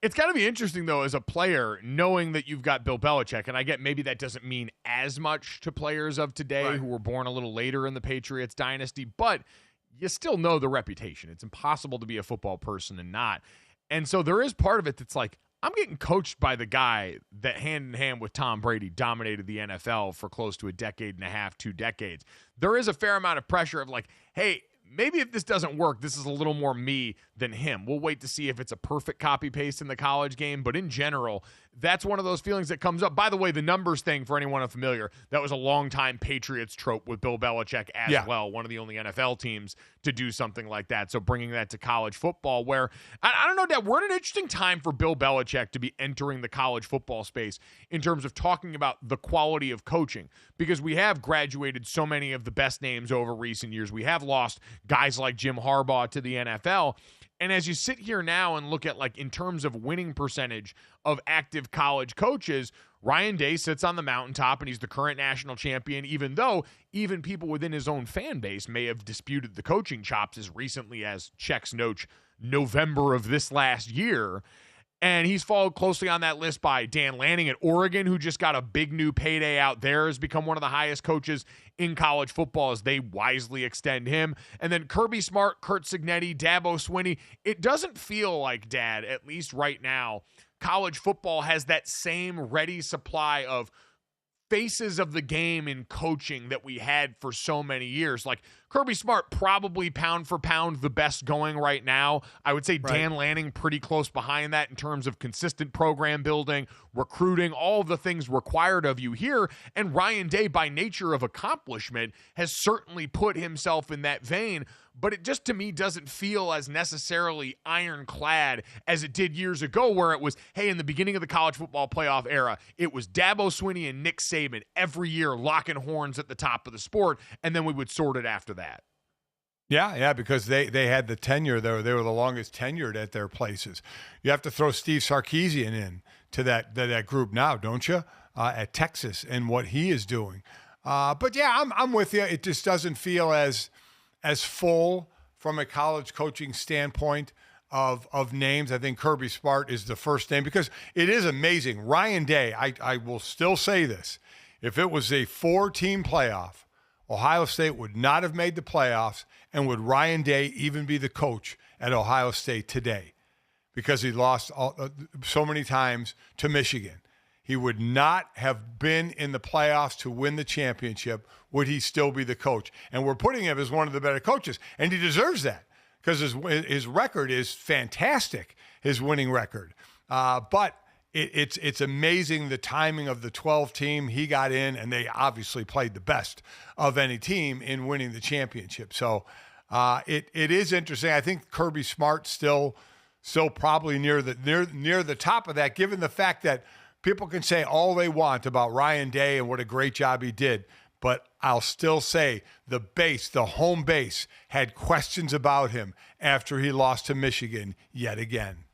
It's got to be interesting, though, as a player, knowing that you've got Bill Belichick, and I get maybe that doesn't mean as much to players of today who were born a little later in the Patriots dynasty, but you still know the reputation. It's impossible to be a football person and not. And so there is part of it that's like, I'm getting coached by the guy that hand in hand with Tom Brady dominated the NFL for close to a decade and a half, 2 decades. There is a fair amount of pressure of like, hey, maybe if this doesn't work, this is a little more me than him. We'll wait to see if it's a perfect copy-paste in the college game. But in general, that's one of those feelings that comes up. By the way, the numbers thing, for anyone unfamiliar, that was a long-time Patriots trope with Bill Belichick as well, one of the only NFL teams to do something like that. So bringing that to college football, where, I don't know, Dad, we're in an interesting time for Bill Belichick to be entering the college football space in terms of talking about the quality of coaching, because we have graduated so many of the best names over recent years. We have lost guys like Jim Harbaugh to the NFL. And as you sit here now and look at, like, in terms of winning percentage of active college coaches, Ryan Day sits on the mountaintop and he's the current national champion, even though even people within his own fan base may have disputed the coaching chops as recently as checks note November of this last year. And he's followed closely on that list by Dan Lanning at Oregon, who just got a big new payday out there, has become one of the highest coaches in college football as they wisely extend him. And then Kirby Smart, Curt Cignetti, Dabo Swinney. It doesn't feel like, Dad, at least right now, college football has that same ready supply of faces of the game in coaching that we had for so many years. Like Kirby Smart, probably pound for pound the best going right now. I would say Dan Lanning pretty close behind that in terms of consistent program building, recruiting, all of the things required of you here. And Ryan Day, by nature of accomplishment, has certainly put himself in that vein. But it just, to me, doesn't feel as necessarily ironclad as it did years ago, where it was, hey, in the beginning of the college football playoff era, it was Dabo Swinney and Nick Saban every year locking horns at the top of the sport, and then we would sort it after that. Yeah, because they had the tenure there. They were the longest tenured at their places. You have to throw Steve Sarkisian in to that group now, don't you? At Texas and what he is doing. But yeah, I'm with you. It just doesn't feel as full from a college coaching standpoint of names. I think Kirby Smart is the first name, because it is amazing. Ryan Day, I will still say this. If it was a 4-team playoff, Ohio State would not have made the playoffs, and would Ryan Day even be the coach at Ohio State today? because he lost so many times to Michigan. He would not have been in the playoffs to win the championship. Would he still be the coach? And we're putting him as one of the better coaches, and he deserves that because his record is fantastic, his winning record. But it's amazing the timing of the 12 team he got in, and they obviously played the best of any team in winning the championship. So it is interesting. I think Kirby Smart's still probably near the top of that, given the fact that people can say all they want about Ryan Day and what a great job he did, but I'll still say the home base, had questions about him after he lost to Michigan yet again.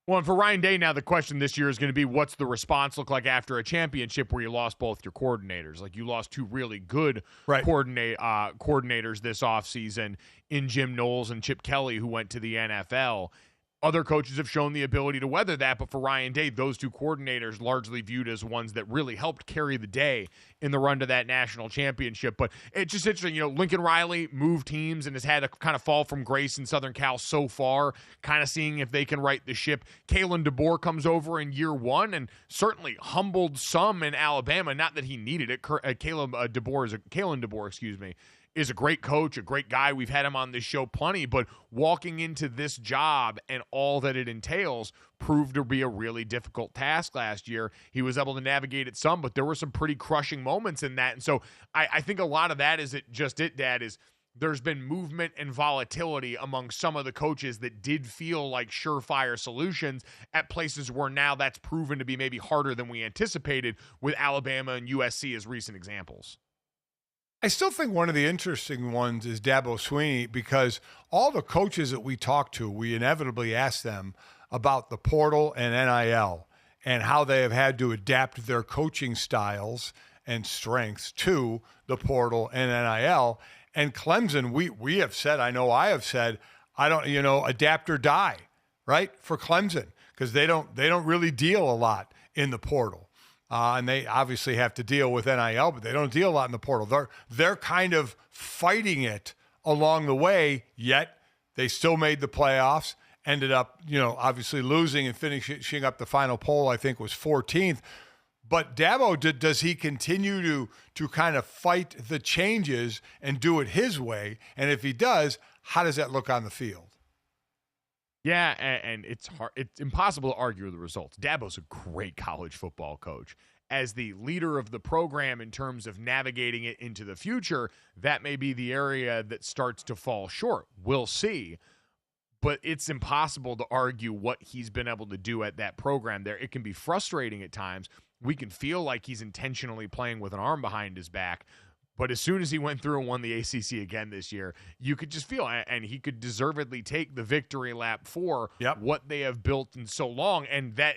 Well, and for Ryan Day now, the question this year is going to be, what's the response look like after a championship where you lost both your coordinators? Like, you lost two really good coordinators this offseason in Jim Knowles and Chip Kelly, who went to the NFL. Other coaches have shown the ability to weather that, but for Ryan Day, those two coordinators largely viewed as ones that really helped carry the day in the run to that national championship. But it's just interesting, Lincoln Riley moved teams and has had a kind of fall from grace in Southern Cal so far, kind of seeing if they can right the ship. Kalen DeBoer comes over in year one and certainly humbled some in Alabama. Not that he needed it. Kalen DeBoer, is a great coach, a great guy. We've had him on this show plenty, but walking into this job and all that it entails proved to be a really difficult task last year. He was able to navigate it some, but there were some pretty crushing moments in that. And so I think a lot of that is Dad, is there's been movement and volatility among some of the coaches that did feel like surefire solutions at places where now that's proven to be maybe harder than we anticipated, with Alabama and USC as recent examples. I still think one of the interesting ones is Dabo Swinney, because all the coaches that we talk to, we inevitably ask them about the portal and NIL and how they have had to adapt their coaching styles and strengths to the portal and NIL. And Clemson, we have said, I know I have said, adapt or die, right, for Clemson, because they don't really deal a lot in the portal. And they obviously have to deal with NIL, but they don't deal a lot in the portal. They're kind of fighting it along the way, yet they still made the playoffs, ended up, obviously losing and finishing up the final poll, I think was 14th. But Dabo, does he continue to kind of fight the changes and do it his way? And if he does, how does that look on the field? Yeah, and it's hard. It's impossible to argue with the results. Dabo's a great college football coach. As the leader of the program in terms of navigating it into the future, that may be the area that starts to fall short. We'll see. But it's impossible to argue what he's been able to do at that program there. It can be frustrating at times. We can feel like he's intentionally playing with an arm behind his back. But as soon as he went through and won the ACC again this year, you could just feel, and he could deservedly take the victory lap for what they have built in so long. And that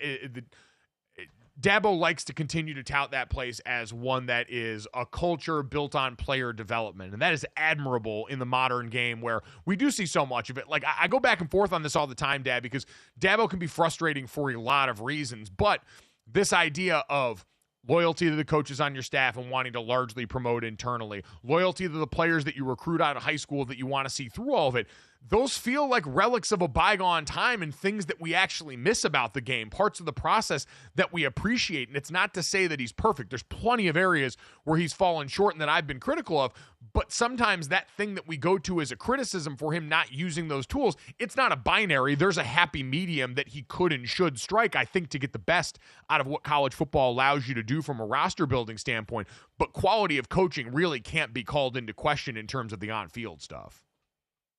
Dabo likes to continue to tout that place as one that is a culture built on player development. And that is admirable in the modern game, where we do see so much of it. Like, I go back and forth on this all the time, Dad, because Dabo can be frustrating for a lot of reasons. But this idea of loyalty to the coaches on your staff and wanting to largely promote internally, loyalty to the players that you recruit out of high school that you want to see through all of it, those feel like relics of a bygone time and things that we actually miss about the game, parts of the process that we appreciate. And it's not to say that he's perfect. There's plenty of areas where he's fallen short and that I've been critical of, but sometimes that thing that we go to as a criticism for him not using those tools, it's not a binary. There's a happy medium that he could and should strike, I think, to get the best out of what college football allows you to do from a roster building standpoint. But quality of coaching really can't be called into question in terms of the on-field stuff.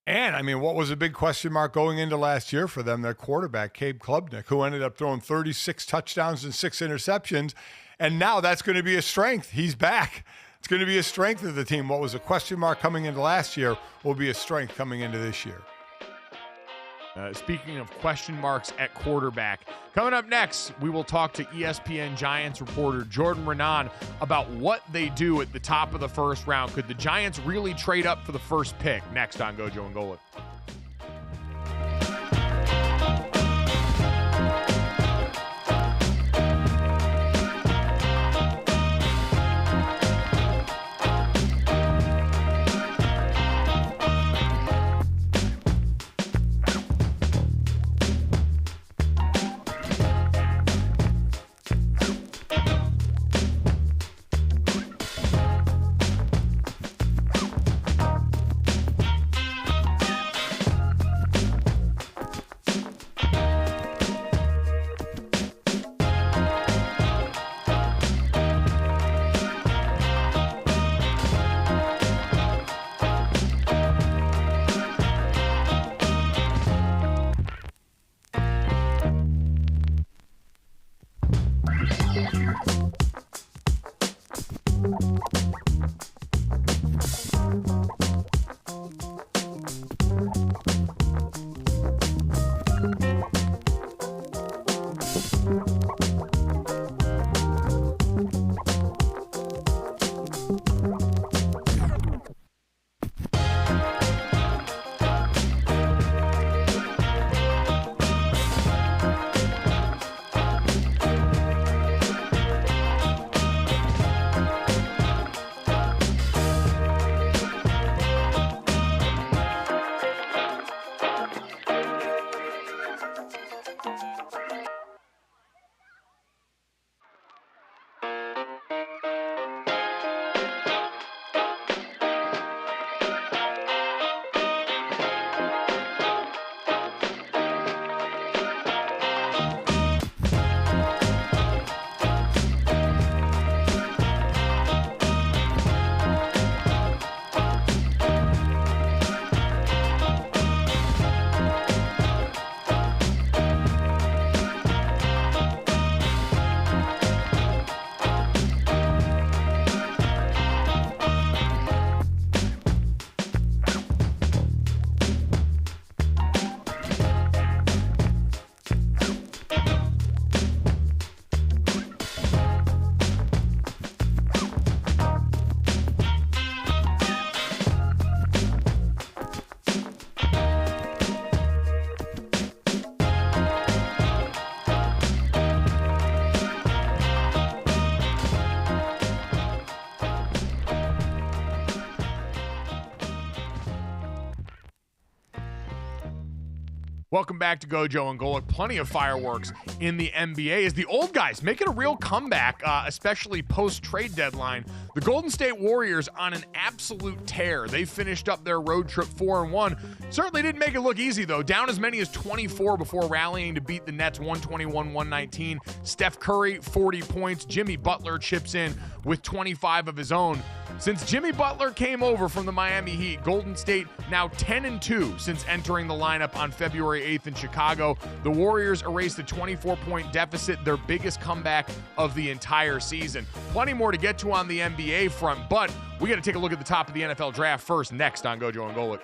And, I mean, what was a big question mark going into last year for them? Their quarterback, Cabe Klubnik, who ended up throwing 36 touchdowns and 6 interceptions. And now that's going to be a strength. He's back. It's going to be a strength of the team. What was a question mark coming into last year will be a strength coming into this year. Speaking of question marks at quarterback, coming up next, we will talk to ESPN Giants reporter Jordan Raanaan about what they do at the top of the first round. Could the Giants really trade up for the first pick? Next on Gojo and Golic. Welcome back to Gojo and Golic. Plenty of fireworks in the NBA as the old guys making a real comeback, especially post-trade deadline. The Golden State Warriors on an absolute tear. They finished up their road trip 4-1. Certainly didn't make it look easy, though. Down as many as 24 before rallying to beat the Nets 121-119. Steph Curry, 40 points. Jimmy Butler chips in with 25 of his own. Since Jimmy Butler came over from the Miami Heat, Golden State now 10-2 since entering the lineup on February 8th in Chicago. The Warriors erased a 24-point deficit, their biggest comeback of the entire season. Plenty more to get to on the NBA front, but we got to take a look at the top of the NFL draft first, next on Gojo and Golic.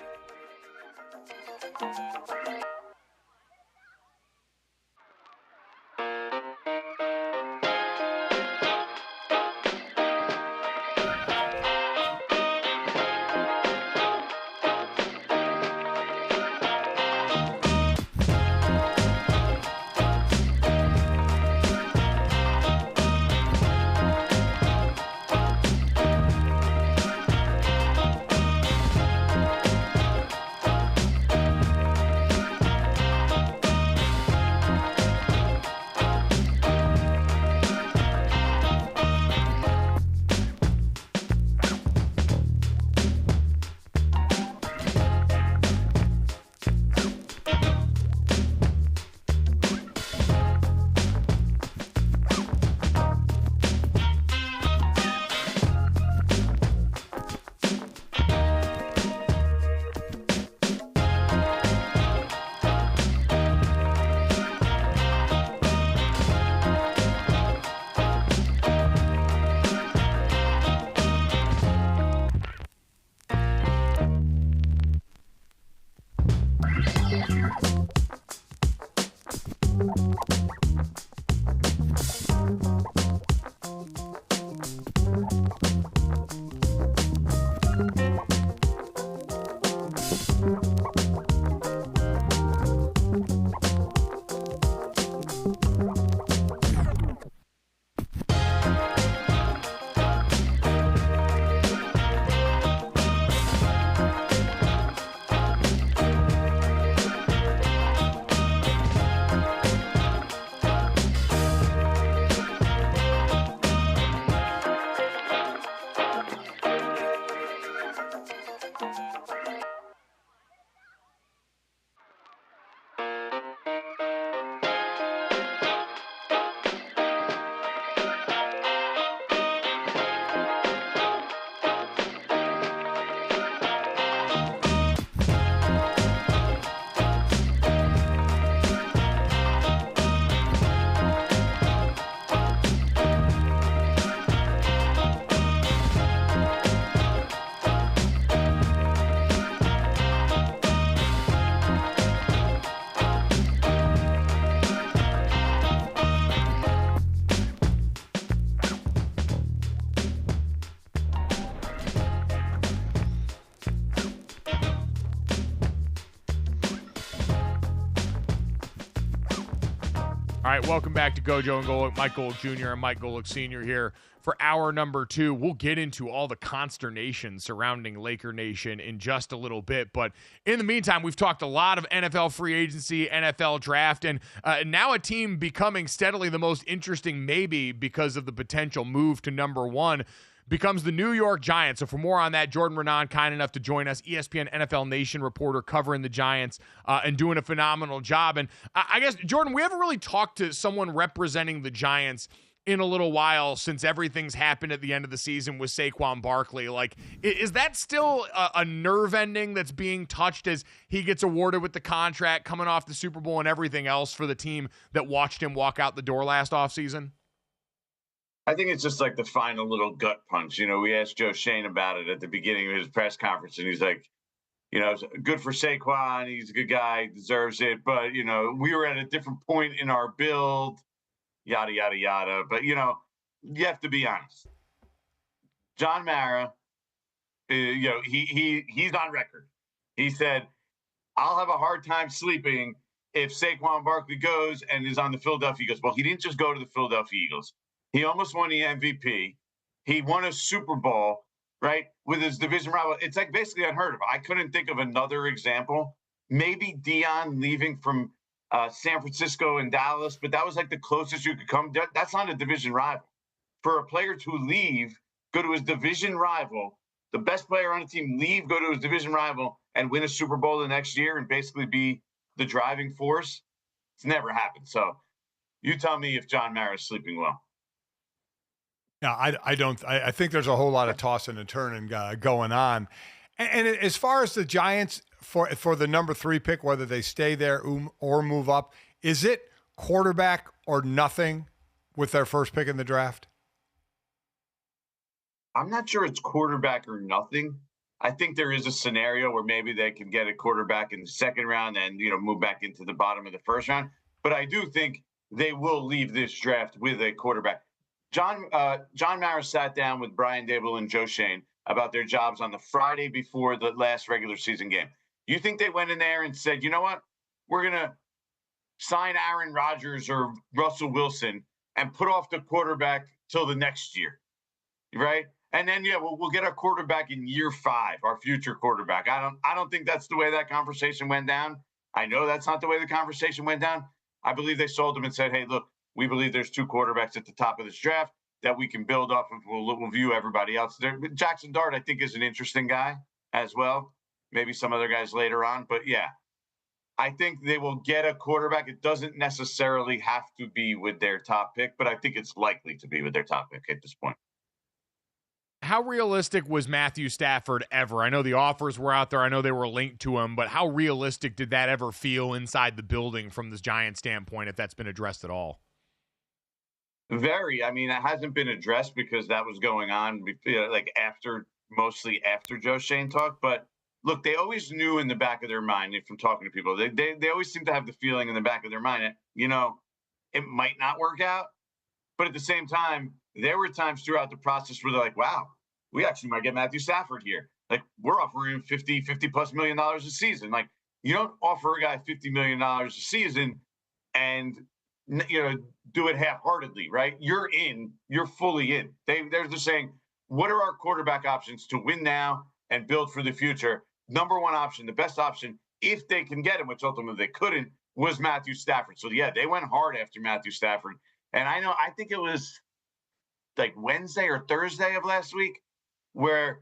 right, welcome back to Gojo and Golic. Mike Golic Jr. and Mike Golic Sr. here for hour number 2. We'll get into all the consternation surrounding Laker Nation in just a little bit. But in the meantime, we've talked a lot of NFL free agency, NFL draft, and now a team becoming steadily the most interesting, maybe because of the potential move to number 1, becomes the New York Giants. So for more on that, Jordan RAANAN, kind enough to join us, ESPN NFL Nation reporter covering the Giants and doing a phenomenal job. And I guess, Jordan, we haven't really talked to someone representing the Giants in a little while since everything's happened at the end of the season with Saquon Barkley. Like, is that still a nerve ending that's being touched as he gets awarded with the contract coming off the Super Bowl and everything else for the team that watched him walk out the door last offseason? I think it's just like the final little gut punch. You know, we asked Joe Shane about it at the beginning of his press conference, and he's like, you know, good for Saquon. He's a good guy, deserves it. But, you know, we were at a different point in our build, yada, yada, yada. But, you know, you have to be honest. John Mara, you know, he's on record. He said, I'll have a hard time sleeping if Saquon Barkley goes and is on the Philadelphia Eagles. Well, he didn't just go to the Philadelphia Eagles. He almost won the MVP. He won a Super Bowl, right, with his division rival. It's like basically unheard of. I couldn't think of another example. Maybe Dion leaving from San Francisco and Dallas, but that was like the closest you could come. That's not a division rival. For a player to leave, go to his division rival, the best player on the team, leave, go to his division rival, and win a Super Bowl the next year and basically be the driving force, it's never happened. So you tell me if John Mara is sleeping well. No, I don't. I think there's a whole lot of tossing and turning going on. And as far as the Giants for the number 3 pick, whether they stay there or move up, is it quarterback or nothing with their first pick in the draft? I'm not sure it's quarterback or nothing. I think there is a scenario where maybe they can get a quarterback in the second round and, you know, move back into the bottom of the first round. But I do think they will leave this draft with a quarterback. John Mara sat down with Brian Dable and Joe Shane about their jobs on the Friday before the last regular season game. You think they went in there and said, you know what, we're going to sign Aaron Rodgers or Russell Wilson and put off the quarterback till the next year, right? And then, yeah, we'll get our quarterback in year 5, our future quarterback. I don't think that's the way that conversation went down. I know that's not the way the conversation went down. I believe they sold them and said, hey, look, we believe there's 2 quarterbacks at the top of this draft that we can build off of. We'll view everybody else there. Jackson Dart, I think, is an interesting guy as well. Maybe some other guys later on. But, yeah, I think they will get a quarterback. It doesn't necessarily have to be with their top pick, but I think it's likely to be with their top pick at this point. How realistic was Matthew Stafford ever? I know the offers were out there. I know they were linked to him, but how realistic did that ever feel inside the building from this Giant standpoint, if that's been addressed at all? Very. I mean, it hasn't been addressed because that was going on, like mostly after Joe Shane talked. But look, they always knew in the back of their mind, from talking to people, they always seem to have the feeling in the back of their mind that, you know, it might not work out. But at the same time, there were times throughout the process where they're like, wow, we actually might get Matthew Stafford here. Like, we're offering $50 plus million a season. Like, you don't offer a guy $50 million a season and, you know, do it half-heartedly, right? You're in, you're fully in. They're just saying, what are our quarterback options to win now and build for the future? Number one option, the best option, if they can get him, which ultimately they couldn't, was Matthew Stafford. So, yeah, they went hard after Matthew Stafford. And I think it was like Wednesday or Thursday of last week where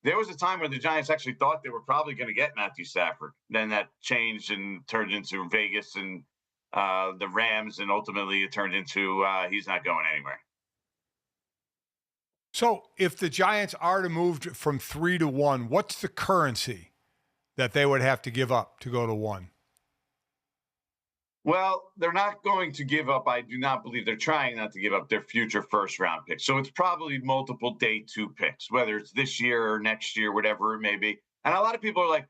there was a time where the Giants actually thought they were probably going to get Matthew Stafford. Then that changed and turned into Vegas and the Rams, and ultimately it turned into he's not going anywhere. So if the Giants are to move from 3 to 1, what's the currency that they would have to give up to go to 1? Well, they're not going to give up. I do not believe they're trying not to give up their future first-round picks. So it's probably multiple day 2 picks, whether it's this year or next year, whatever it may be. And a lot of people are like,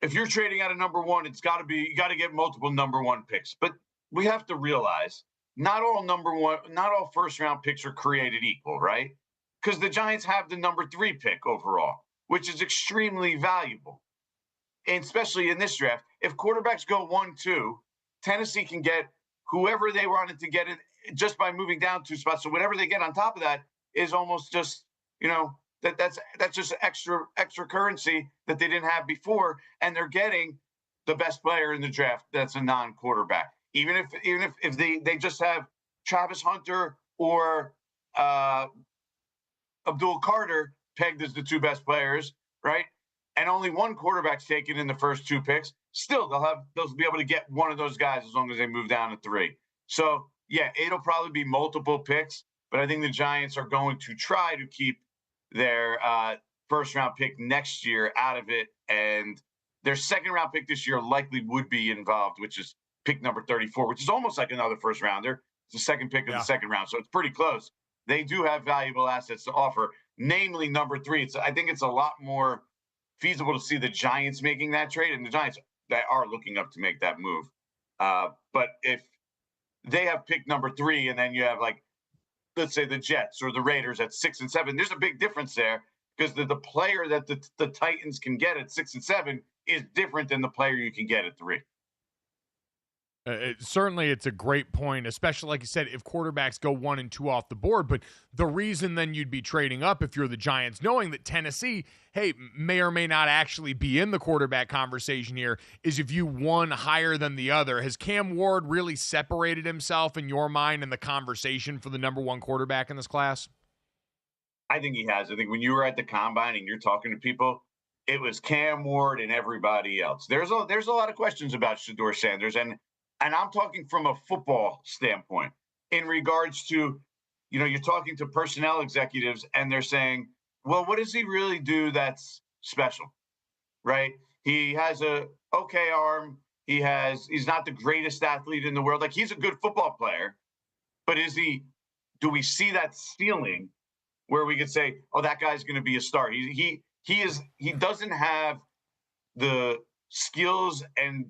if you're trading at a number 1, you got to get multiple number 1 picks. But we have to realize not all first-round picks are created equal, right? Because the Giants have the number 3 pick overall, which is extremely valuable. And especially in this draft, if quarterbacks go 1-2, Tennessee can get whoever they wanted to get in just by moving down 2 spots. So whatever they get on top of that is almost just, that's just extra currency that they didn't have before, and they're getting the best player in the draft that's a non-quarterback. Even if they just have Travis Hunter or Abdul Carter pegged as the 2 best players, right? And only one quarterback's taken in the first 2 picks. Still, they'll be able to get one of those guys as long as they move down to 3. So yeah, it'll probably be multiple picks, but I think the Giants are going to try to keep their first round pick next year out of it, and their second round pick this year likely would be involved, which is pick number 34, which is almost like another first rounder. It's the second pick of the second round, so it's pretty close. They do have valuable assets to offer, namely number 3. I think it's a lot more feasible to see the Giants making that trade, and the Giants that are looking up to make that move. But if they have pick number 3, and then you have, like, let's say the Jets or the Raiders at 6 and 7, there's a big difference there, because the player that the Titans can get at 6 and 7 is different than the player you can get at 3. Certainly, it's a great point, especially, like you said, if quarterbacks go 1 and 2 off the board. But the reason then you'd be trading up if you're the Giants, knowing that Tennessee, hey, may or may not actually be in the quarterback conversation here, is if you one higher than the other. Has Cam Ward really separated himself in your mind in the conversation for the number 1 quarterback in this class? I think he has. I think when you were at the combine and you're talking to people, it was Cam Ward and everybody else. There's a lot of questions about Shedeur Sanders, and I'm talking from a football standpoint in regards to, you're talking to personnel executives and they're saying, well, what does he really do that's special, right? He has a okay arm. He's not the greatest athlete in the world. Like, he's a good football player, but do we see that ceiling where we could say, oh, that guy's going to be a star? He doesn't have the skills and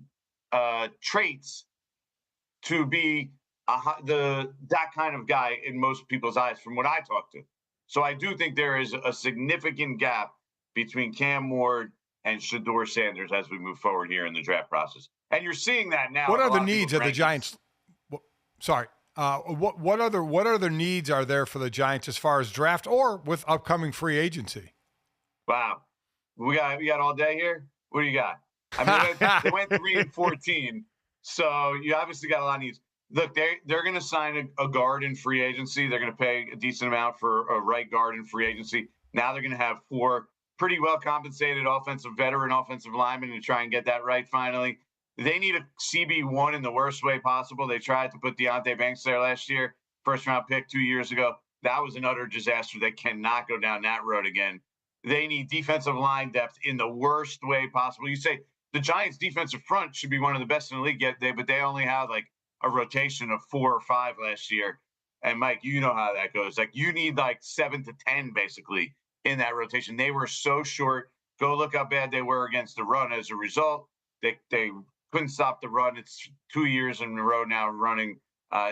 traits to be that kind of guy in most people's eyes, from what I talk to. So I do think there is a significant gap between Cam Ward and Shedeur Sanders as we move forward here in the draft process. And you're seeing that now. What are the needs of the Giants? Sorry. What other needs are there for the Giants as far as draft or with upcoming free agency? Wow. We got all day here? What do you got? I mean, they went 3 and 14. So you obviously got a lot of needs. Look, they're going to sign a guard in free agency. They're going to pay a decent amount for a right guard in free agency. Now they're going to have 4 pretty well compensated veteran offensive linemen to try and get that right finally. They need a CB1 in the worst way possible. They tried to put Deonte Banks there last year, first round pick 2 years ago. That was an utter disaster. They cannot go down that road again. They need defensive line depth in the worst way possible. You say the Giants' defensive front should be one of the best in the league, but they only had like a rotation of 4 or 5 last year. And Mike, you know how that goes. Like, you need like 7 to 10 basically in that rotation. They were so short. Go look how bad they were against the run. As a result, they couldn't stop the run. It's 2 years in a row now running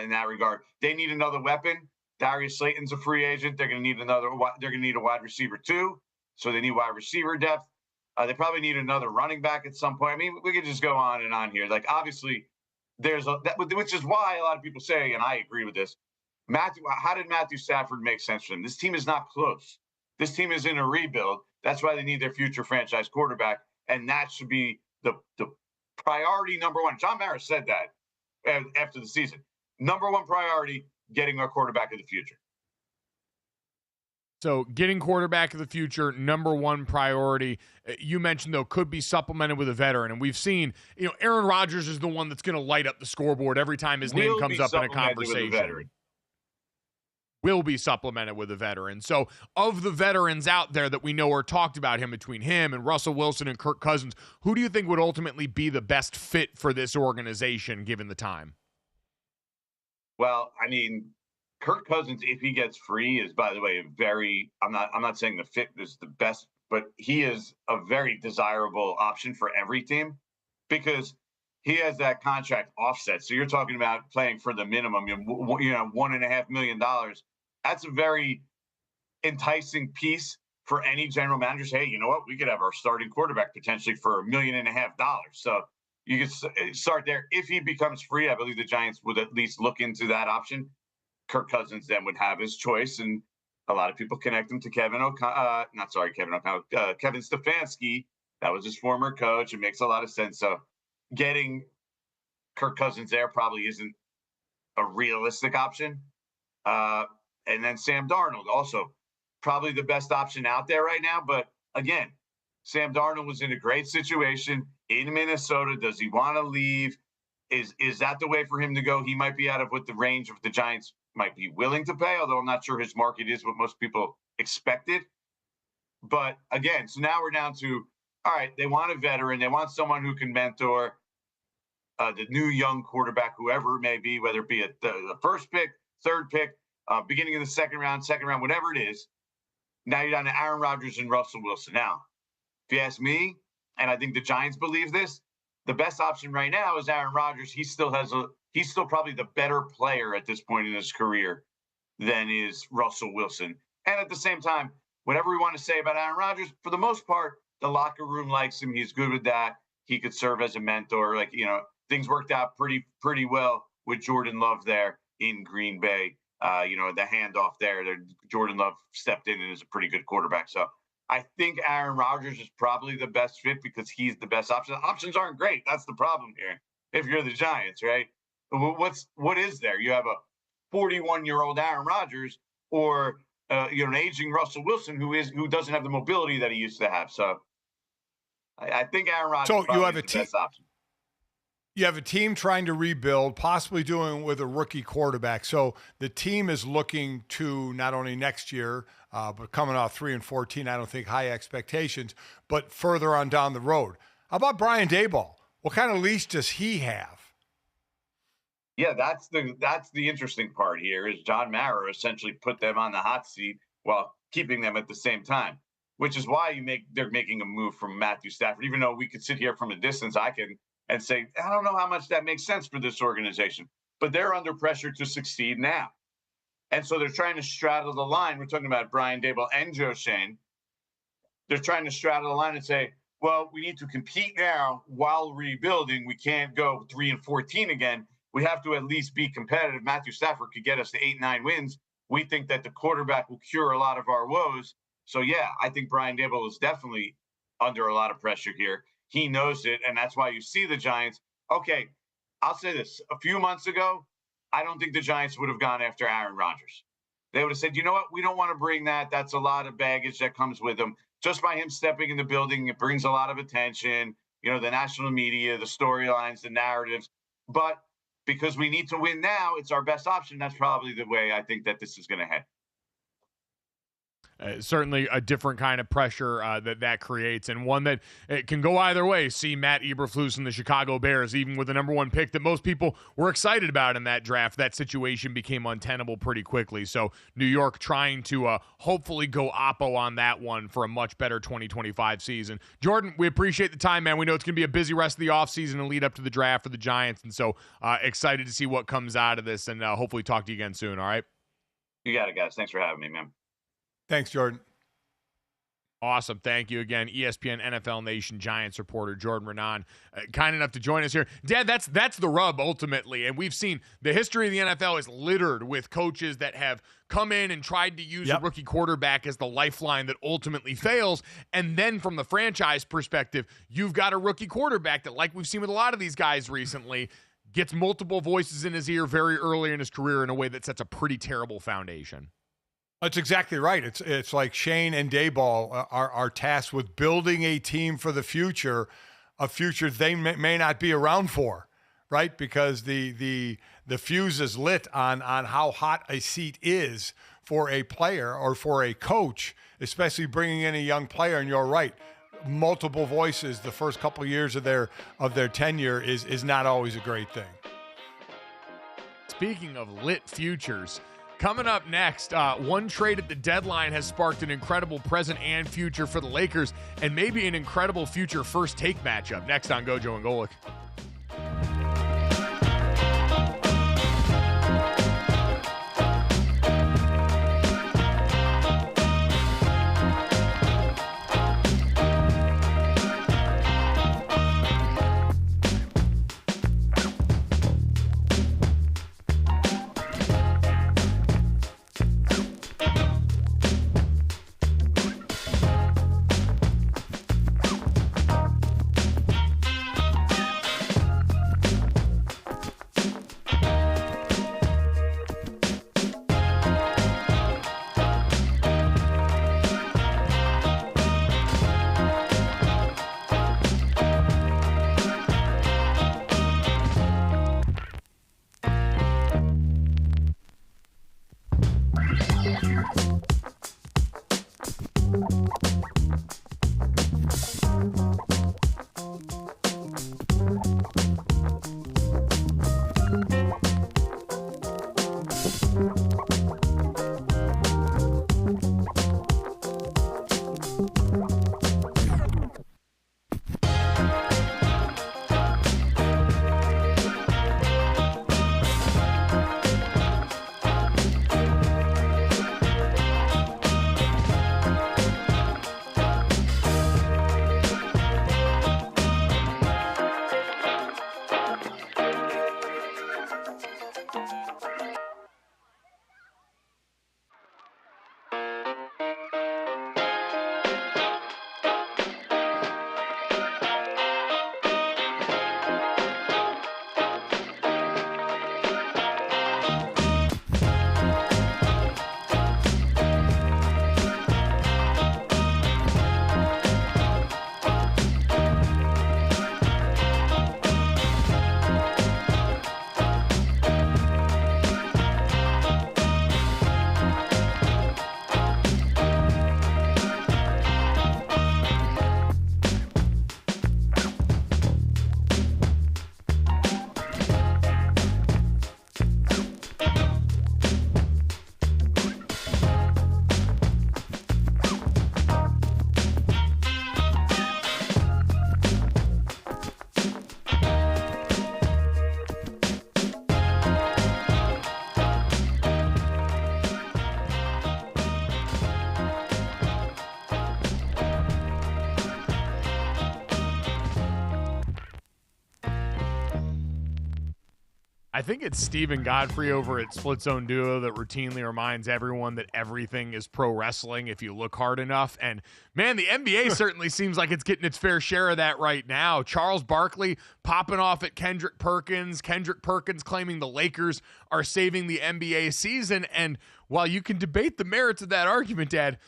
in that regard. They need another weapon. Darius Slayton's a free agent. They're going to need They're going to need a wide receiver too. So they need wide receiver depth. They probably need another running back at some point. I mean, we could just go on and on here. Like, obviously, which is why a lot of people say, and I agree with this, how did Matthew Stafford make sense for them? This team is not close. This team is in a rebuild. That's why they need their future franchise quarterback, and that should be the priority number 1. John Mara said that after the season. Number 1 priority, getting our quarterback of the future. So getting quarterback of the future, number 1 priority. You mentioned, though, could be supplemented with a veteran. And we've seen, Aaron Rodgers is the one that's going to light up the scoreboard every time his name comes up in a conversation. Will be supplemented with a veteran. So of the veterans out there that we know are talked about him, between him and Russell Wilson and Kirk Cousins, who do you think would ultimately be the best fit for this organization given the time? Well, I mean, Kirk Cousins, if he gets free, is, by the way, I'm not saying the fit is the best, but he is a very desirable option for every team because he has that contract offset. So you're talking about playing for the minimum, $1.5 million. That's a very enticing piece for any general manager. Say, hey, you know what? We could have our starting quarterback potentially for $1.5 million. So you could start there. If he becomes free, I believe the Giants would at least look into that option. Kirk Cousins then would have his choice, and a lot of people connect him to Kevin Stefanski. That was his former coach. It makes a lot of sense. So getting Kirk Cousins there probably isn't a realistic option. And then Sam Darnold, also probably the best option out there right now. But again, Sam Darnold was in a great situation in Minnesota. Does he want to leave? Is that the way for him to go? He might be out of what the range of the Giants might be willing to pay, although I'm not sure his market is what most people expected. But again, so now we're down to, all right, they want a veteran. They want someone who can mentor the new young quarterback, whoever it may be, whether it be the first pick, third pick, beginning of the second round, whatever it is. Now you're down to Aaron Rodgers and Russell Wilson. Now, if you ask me, and I think the Giants believe this, the best option right now is Aaron Rodgers. He's still probably the better player at this point in his career than is Russell Wilson. And at the same time, whatever we want to say about Aaron Rodgers, for the most part, the locker room likes him. He's good with that. He could serve as a mentor. Like, things worked out pretty well with Jordan Love there in Green Bay. The handoff there, Jordan Love stepped in and is a pretty good quarterback. So I think Aaron Rodgers is probably the best fit because he's the best option. The options aren't great. That's the problem here. If you're the Giants, right? What is there? You have a 41-year-old Aaron Rodgers or an aging Russell Wilson who doesn't have the mobility that he used to have. So I think Aaron Rodgers is the best option. You have a team trying to rebuild, possibly doing it with a rookie quarterback. So the team is looking to not only next year, but coming off 3-14, I don't think high expectations, but further on down the road. How about Brian Daboll? What kind of leash does he have? Yeah, that's the interesting part here is John Mara essentially put them on the hot seat while keeping them at the same time, which is why they're making a move from Matthew Stafford. Even though we could sit here from a distance, and say, I don't know how much that makes sense for this organization, but they're under pressure to succeed now. And so they're trying to straddle the line. We're talking about Brian Daboll and Joe Schoen. They're trying to straddle the line and say, well, we need to compete now while rebuilding. We can't go 3-14 again. We have to at least be competitive. Matthew Stafford could get us to 8-9 wins. We think that the quarterback will cure a lot of our woes. So, yeah, I think Brian Daboll is definitely under a lot of pressure here. He knows it, and that's why you see the Giants. Okay, I'll say this. A few months ago, I don't think the Giants would have gone after Aaron Rodgers. They would have said, you know what? We don't want to bring that. That's a lot of baggage that comes with him. Just by him stepping in the building, it brings a lot of attention, the national media, the storylines, the narratives. But because we need to win now, it's our best option. That's probably the way I think that this is going to head. Certainly a different kind of pressure that creates, and one that it can go either way. See Matt Eberflus and the Chicago Bears, even with the number one pick that most people were excited about in that draft, that situation became untenable pretty quickly. So New York trying to hopefully go oppo on that one for a much better 2025 season. Jordan, we appreciate the time, man. We know it's going to be a busy rest of the offseason and lead up to the draft for the Giants, and so excited to see what comes out of this, and hopefully talk to you again soon, all right? You got it, guys. Thanks for having me, man. Thanks, Jordan. Awesome. Thank you again. ESPN NFL Nation Giants reporter Jordan Raanaan, kind enough to join us here. Dad, that's the rub ultimately. And we've seen the history of the NFL is littered with coaches that have come in and tried to use a rookie quarterback as the lifeline that ultimately fails. And then from the franchise perspective, you've got a rookie quarterback that, like we've seen with a lot of these guys recently, gets multiple voices in his ear very early in his career in a way that sets a pretty terrible foundation. That's exactly right. It's like Schoen and Daboll are tasked with building a team for the future, a future they may not be around for, right? Because the fuse is lit on how hot a seat is for a player or for a coach, especially bringing in a young player. And you're right, multiple voices the first couple of years of their tenure is not always a great thing. Speaking of lit futures, coming up next, one trade at the deadline has sparked an incredible present and future for the Lakers, and maybe an incredible future first take matchup. Next on Gojo and Golic. I think it's Steven Godfrey over at Split Zone Duo that routinely reminds everyone that everything is pro wrestling if you look hard enough. And, man, the NBA certainly seems like it's getting its fair share of that right now. Charles Barkley popping off at Kendrick Perkins. Kendrick Perkins claiming the Lakers are saving the NBA season. And while you can debate the merits of that argument, Dad,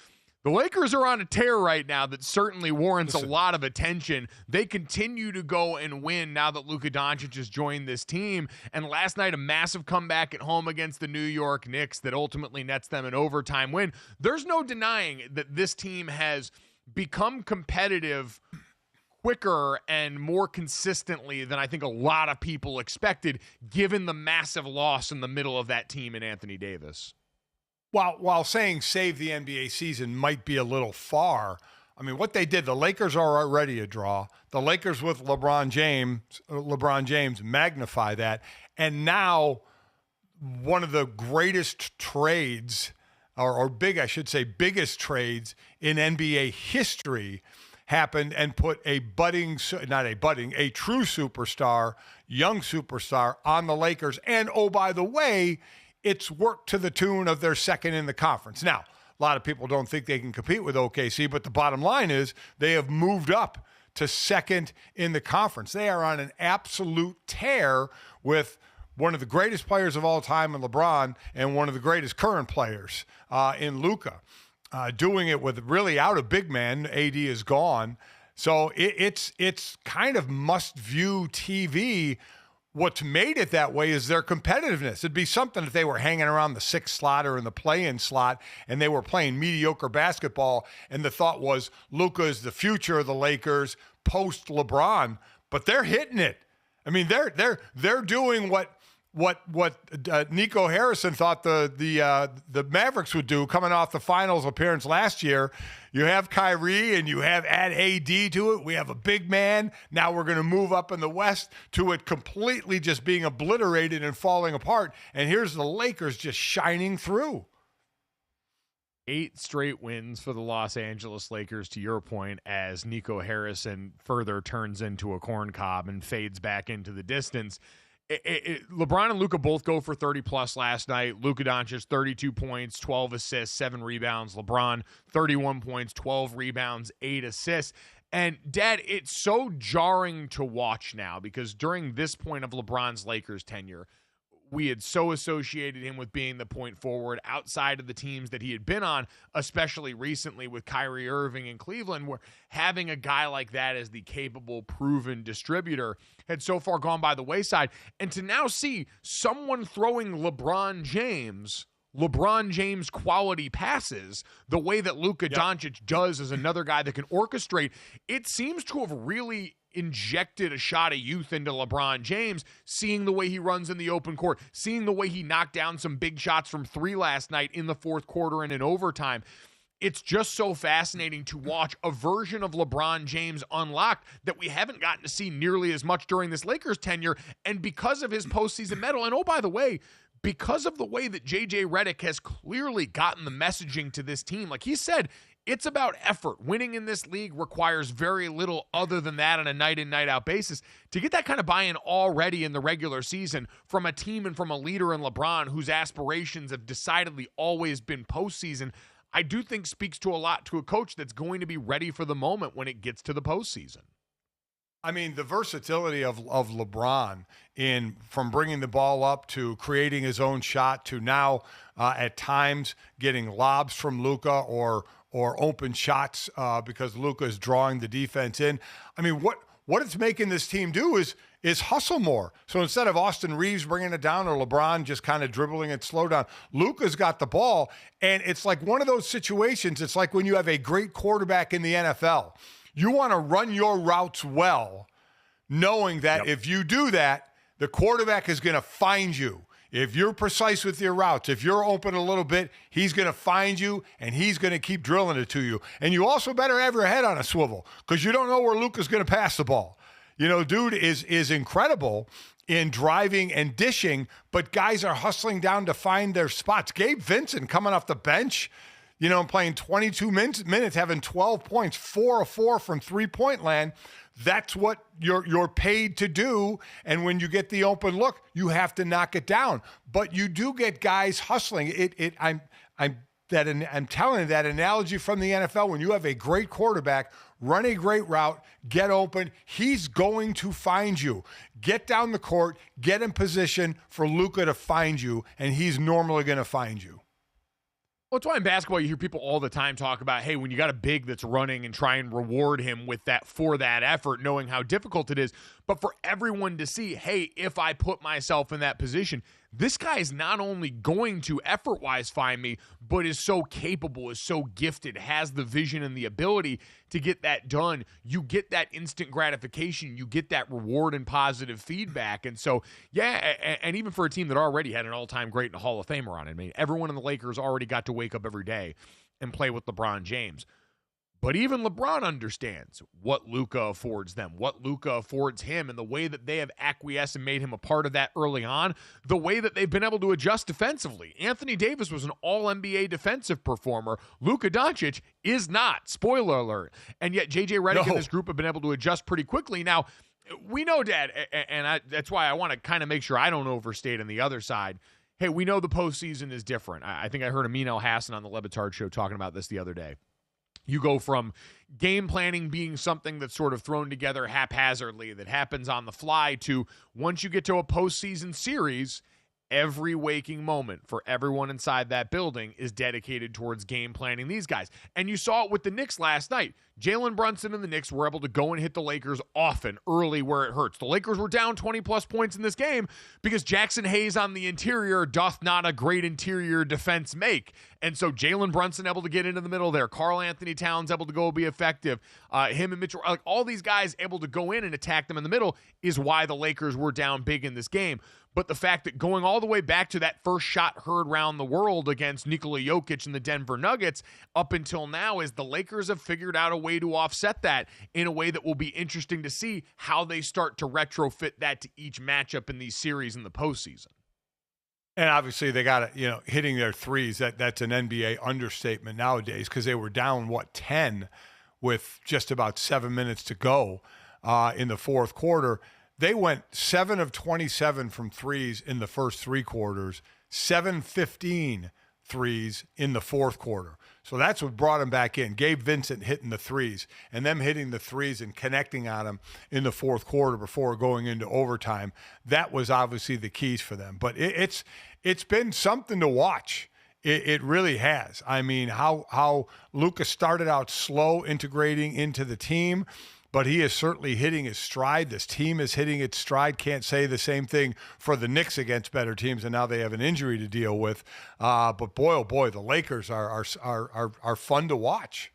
the Lakers are on a tear right now that certainly warrants a lot of attention. They continue to go and win now that Luka Doncic has joined this team. And last night, a massive comeback at home against the New York Knicks that ultimately nets them an overtime win. There's no denying that this team has become competitive quicker and more consistently than I think a lot of people expected, given the massive loss in the middle of that team in Anthony Davis. While saying save the NBA season might be a little far, I mean, what they did, the Lakers are already a draw. The Lakers with LeBron James magnify that. And now one of the greatest trades, or biggest trades in NBA history happened and put a true superstar, young superstar on the Lakers. And, oh, by the way, it's worked to the tune of their second in the conference. Now, a lot of people don't think they can compete with OKC, but the bottom line is they have moved up to second in the conference. They are on an absolute tear with one of the greatest players of all time in LeBron and one of the greatest current players in Luka. Doing it with really out a big man. AD is gone. So it's kind of must-view TV. What's made it that way is their competitiveness. It'd be something if they were hanging around the sixth slot or in the play-in slot and they were playing mediocre basketball and the thought was Luka is the future of the Lakers post LeBron, but they're hitting it. I mean, they're doing what Nico Harrison thought the Mavericks would do coming off the finals appearance last year. You have Kyrie and you have add AD to it. We have a big man. Now we're going to move up in the West to it completely just being obliterated and falling apart. And here's the Lakers just shining through. 8 straight wins for the Los Angeles Lakers, to your point, as Nico Harrison further turns into a corn cob and fades back into the distance. LeBron and Luka both go for 30-plus last night. Luka Doncic, 32 points, 12 assists, 7 rebounds. LeBron, 31 points, 12 rebounds, 8 assists. And, Dad, it's so jarring to watch now because during this point of LeBron's Lakers tenure, we had so associated him with being the point forward outside of the teams that he had been on, especially recently with Kyrie Irving in Cleveland, where having a guy like that as the capable, proven distributor had so far gone by the wayside. And to now see someone throwing LeBron James LeBron James quality passes the way that Luka Doncic does as another guy that can orchestrate. It seems to have really injected a shot of youth into LeBron James, seeing the way he runs in the open court, seeing the way he knocked down some big shots from three last night in the fourth quarter and in overtime. It's just so fascinating to watch a version of LeBron James unlocked that we haven't gotten to see nearly as much during this Lakers tenure. And because of his postseason medal, and oh, by the way, because of the way that JJ Redick has clearly gotten the messaging to this team, like he said, it's about effort. Winning in this league requires very little other than that on a night in, night out basis. To get that kind of buy-in already in the regular season from a team and from a leader in LeBron whose aspirations have decidedly always been postseason, I do think speaks to a lot to a coach that's going to be ready for the moment when it gets to the postseason. I mean, the versatility of LeBron from bringing the ball up to creating his own shot to now at times getting lobs from Luka or open shots because Luka is drawing the defense in. I mean, what it's making this team do is hustle more. So instead of Austin Reeves bringing it down or LeBron just kind of dribbling it slow down, Luka's got the ball, and it's like one of those situations. It's like when you have a great quarterback in the NFL. You want to run your routes well, knowing that if you do that, the quarterback is going to find you. If you're precise with your routes, if you're open a little bit, he's going to find you, and he's going to keep drilling it to you. And you also better have your head on a swivel because you don't know where Luka's going to pass the ball. You know, dude is incredible in driving and dishing, but guys are hustling down to find their spots. Gabe Vincent coming off the bench, you know, playing 22 minutes, having 12 points, 4 of 4 from three-point land. That's what you're paid to do. And when you get the open look, you have to knock it down. But you do get guys hustling. I'm telling you, that analogy from the NFL, when you have a great quarterback, run a great route, get open, he's going to find you. Get down the court, get in position for Luka to find you, and he's normally going to find you. Well, it's why in basketball you hear people all the time talk about, hey, when you got a big that's running and try and reward him with that for that effort, knowing how difficult it is. But for everyone to see, hey, if I put myself in that position, this guy is not only going to effort-wise find me, but is so capable, is so gifted, has the vision and the ability to get that done. You get that instant gratification. You get that reward and positive feedback. And so, yeah, and even for a team that already had an all-time great and a Hall of Famer on it, I mean, everyone in the Lakers already got to wake up every day and play with LeBron James. But even LeBron understands what Luka affords them, what Luka affords him, and the way that they have acquiesced and made him a part of that early on, the way that they've been able to adjust defensively. Anthony Davis was an all-NBA defensive performer. Luka Doncic is not. Spoiler alert. And yet J.J. Redick and this group have been able to adjust pretty quickly. Now, we know, Dad, and that's why I want to kind of make sure I don't overstate on the other side. Hey, we know the postseason is different. I think I heard Amin El-Hassan on the Le Batard show talking about this the other day. You go from game planning being something that's sort of thrown together haphazardly, that happens on the fly, to once you get to a postseason series, every waking moment for everyone inside that building is dedicated towards game planning these guys. And you saw it with the Knicks last night. Jalen Brunson and the Knicks were able to go and hit the Lakers often, early where it hurts. The Lakers were down 20-plus points in this game because Jackson Hayes on the interior doth not a great interior defense make. And so Jalen Brunson able to get into the middle there. Karl Anthony Towns able to go be effective. Him and Mitchell, like all these guys able to go in and attack them in the middle is why the Lakers were down big in this game. But the fact that going all the way back to that first shot heard around the world against Nikola Jokic and the Denver Nuggets up until now is the Lakers have figured out a way to offset that in a way that will be interesting to see how they start to retrofit that to each matchup in these series in the postseason. And obviously they got it, hitting their threes. That's an NBA understatement nowadays because they were down, 10 with just about 7 minutes to go in the fourth quarter. They went 7 of 27 from threes in the first three quarters, 7-15 threes in the fourth quarter. So that's what brought them back in. Gabe Vincent hitting the threes and them hitting the threes and connecting on them in the fourth quarter before going into overtime. That was obviously the keys for them. But it's been something to watch. It really has. I mean, how Luka started out slow integrating into the team, but he is certainly hitting his stride. This team is hitting its stride. Can't say the same thing for the Knicks against better teams, and now they have an injury to deal with. But boy, oh boy, the Lakers are fun to watch.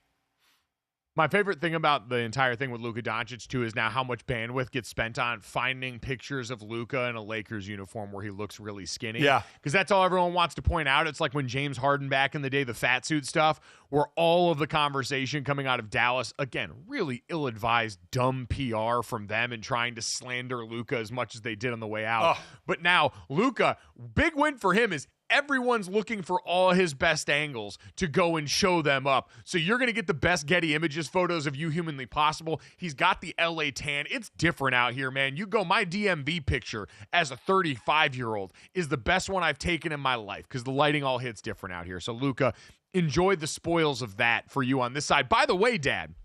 My favorite thing about the entire thing with Luka Doncic, too, is now how much bandwidth gets spent on finding pictures of Luka in a Lakers uniform where he looks really skinny. Yeah. Because that's all everyone wants to point out. It's like when James Harden back in the day, the fat suit stuff, where all of the conversation coming out of Dallas, again, really ill-advised, dumb PR from them and trying to slander Luka as much as they did on the way out. But now, Luka, big win for him is everyone's looking for all his best angles to go and show them up. So you're going to get the best Getty Images photos of you humanly possible. He's got the LA tan. It's different out here, man. You go, my DMV picture as a 35-year-old is the best one I've taken in my life because the lighting all hits different out here. So, Luka, enjoy the spoils of that for you on this side. By the way, Dad,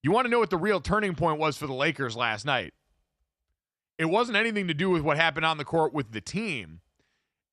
you want to know what the real turning point was for the Lakers last night? It wasn't anything to do with what happened on the court with the team.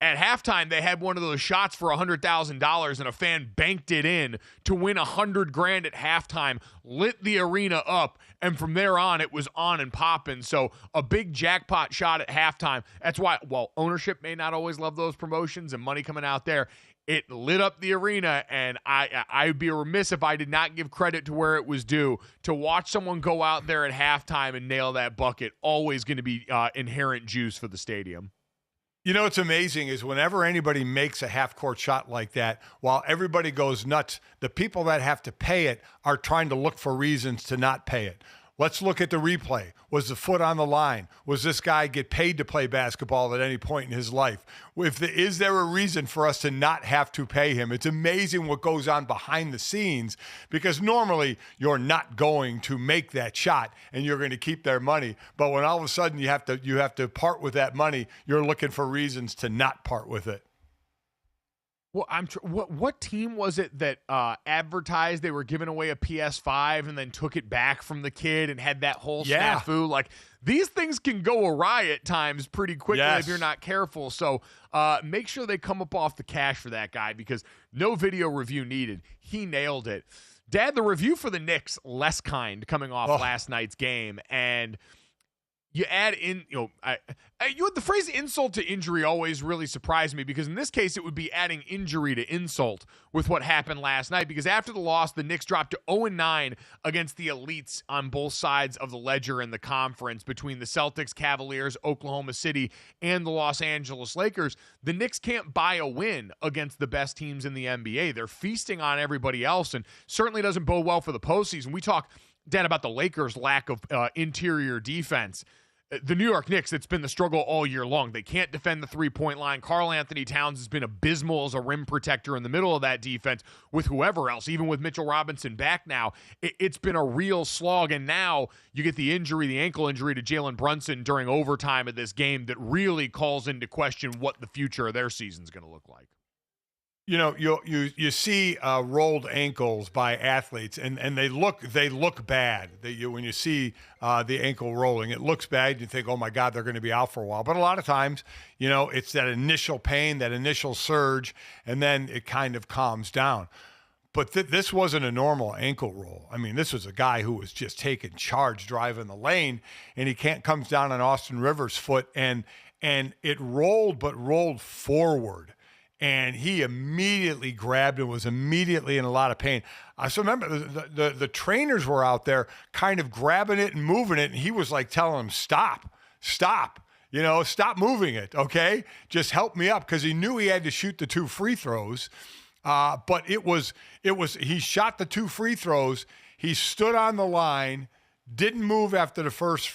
At halftime, they had one of those shots for $100,000, and a fan banked it in to win $100,000 at halftime, lit the arena up, and from there on, it was on and popping. So a big jackpot shot at halftime. That's why, while ownership may not always love those promotions and money coming out there, it lit up the arena, and I'd be remiss if I did not give credit to where it was due. To watch someone go out there at halftime and nail that bucket, always going to be inherent juice for the stadium. You know what's amazing is whenever anybody makes a half-court shot like that, while everybody goes nuts, the people that have to pay it are trying to look for reasons to not pay it. Let's look at the replay. Was the foot on the line? Was this guy get paid to play basketball at any point in his life? Is there a reason for us to not have to pay him? It's amazing what goes on behind the scenes because normally you're not going to make that shot and you're going to keep their money. But when all of a sudden you have to part with that money, you're looking for reasons to not part with it. Well, what team was it that advertised they were giving away a PS5 and then took it back from the kid and had that whole snafu? Like, these things can go awry at times pretty quickly if you're not careful. So make sure they come up off the cash for that guy because no video review needed. He nailed it. Dad, the review for the Knicks, less kind coming off last night's game. And you add in, the phrase insult to injury always really surprised me because in this case, it would be adding injury to insult with what happened last night because after the loss, the Knicks dropped to 0-9 against the elites on both sides of the ledger in the conference between the Celtics, Cavaliers, Oklahoma City, and the Los Angeles Lakers. The Knicks can't buy a win against the best teams in the NBA. They're feasting on everybody else and certainly doesn't bode well for the postseason. We talk, Dan, about the Lakers' lack of interior defense. The New York Knicks, it's been the struggle all year long. They can't defend the three-point line. Karl Anthony Towns has been abysmal as a rim protector in the middle of that defense with whoever else, even with Mitchell Robinson back now. It's been a real slog, and now you get the ankle injury to Jalen Brunson during overtime of this game that really calls into question what the future of their season is going to look like. You know, you see rolled ankles by athletes, and they look bad. When you see the ankle rolling, it looks bad. You think, oh my God, they're going to be out for a while. But a lot of times, it's that initial pain, that initial surge, and then it kind of calms down. But this wasn't a normal ankle roll. I mean, this was a guy who was just taking charge, driving the lane, and he comes down on Austin Rivers' foot, and it rolled, but rolled forward. And he immediately grabbed and was immediately in a lot of pain. I still remember the trainers were out there kind of grabbing it and moving it, and he was like telling them, stop, stop moving it, okay? Just help me up, because he knew he had to shoot the 2 free throws. But he shot the 2 free throws. He stood on the line, didn't move after the first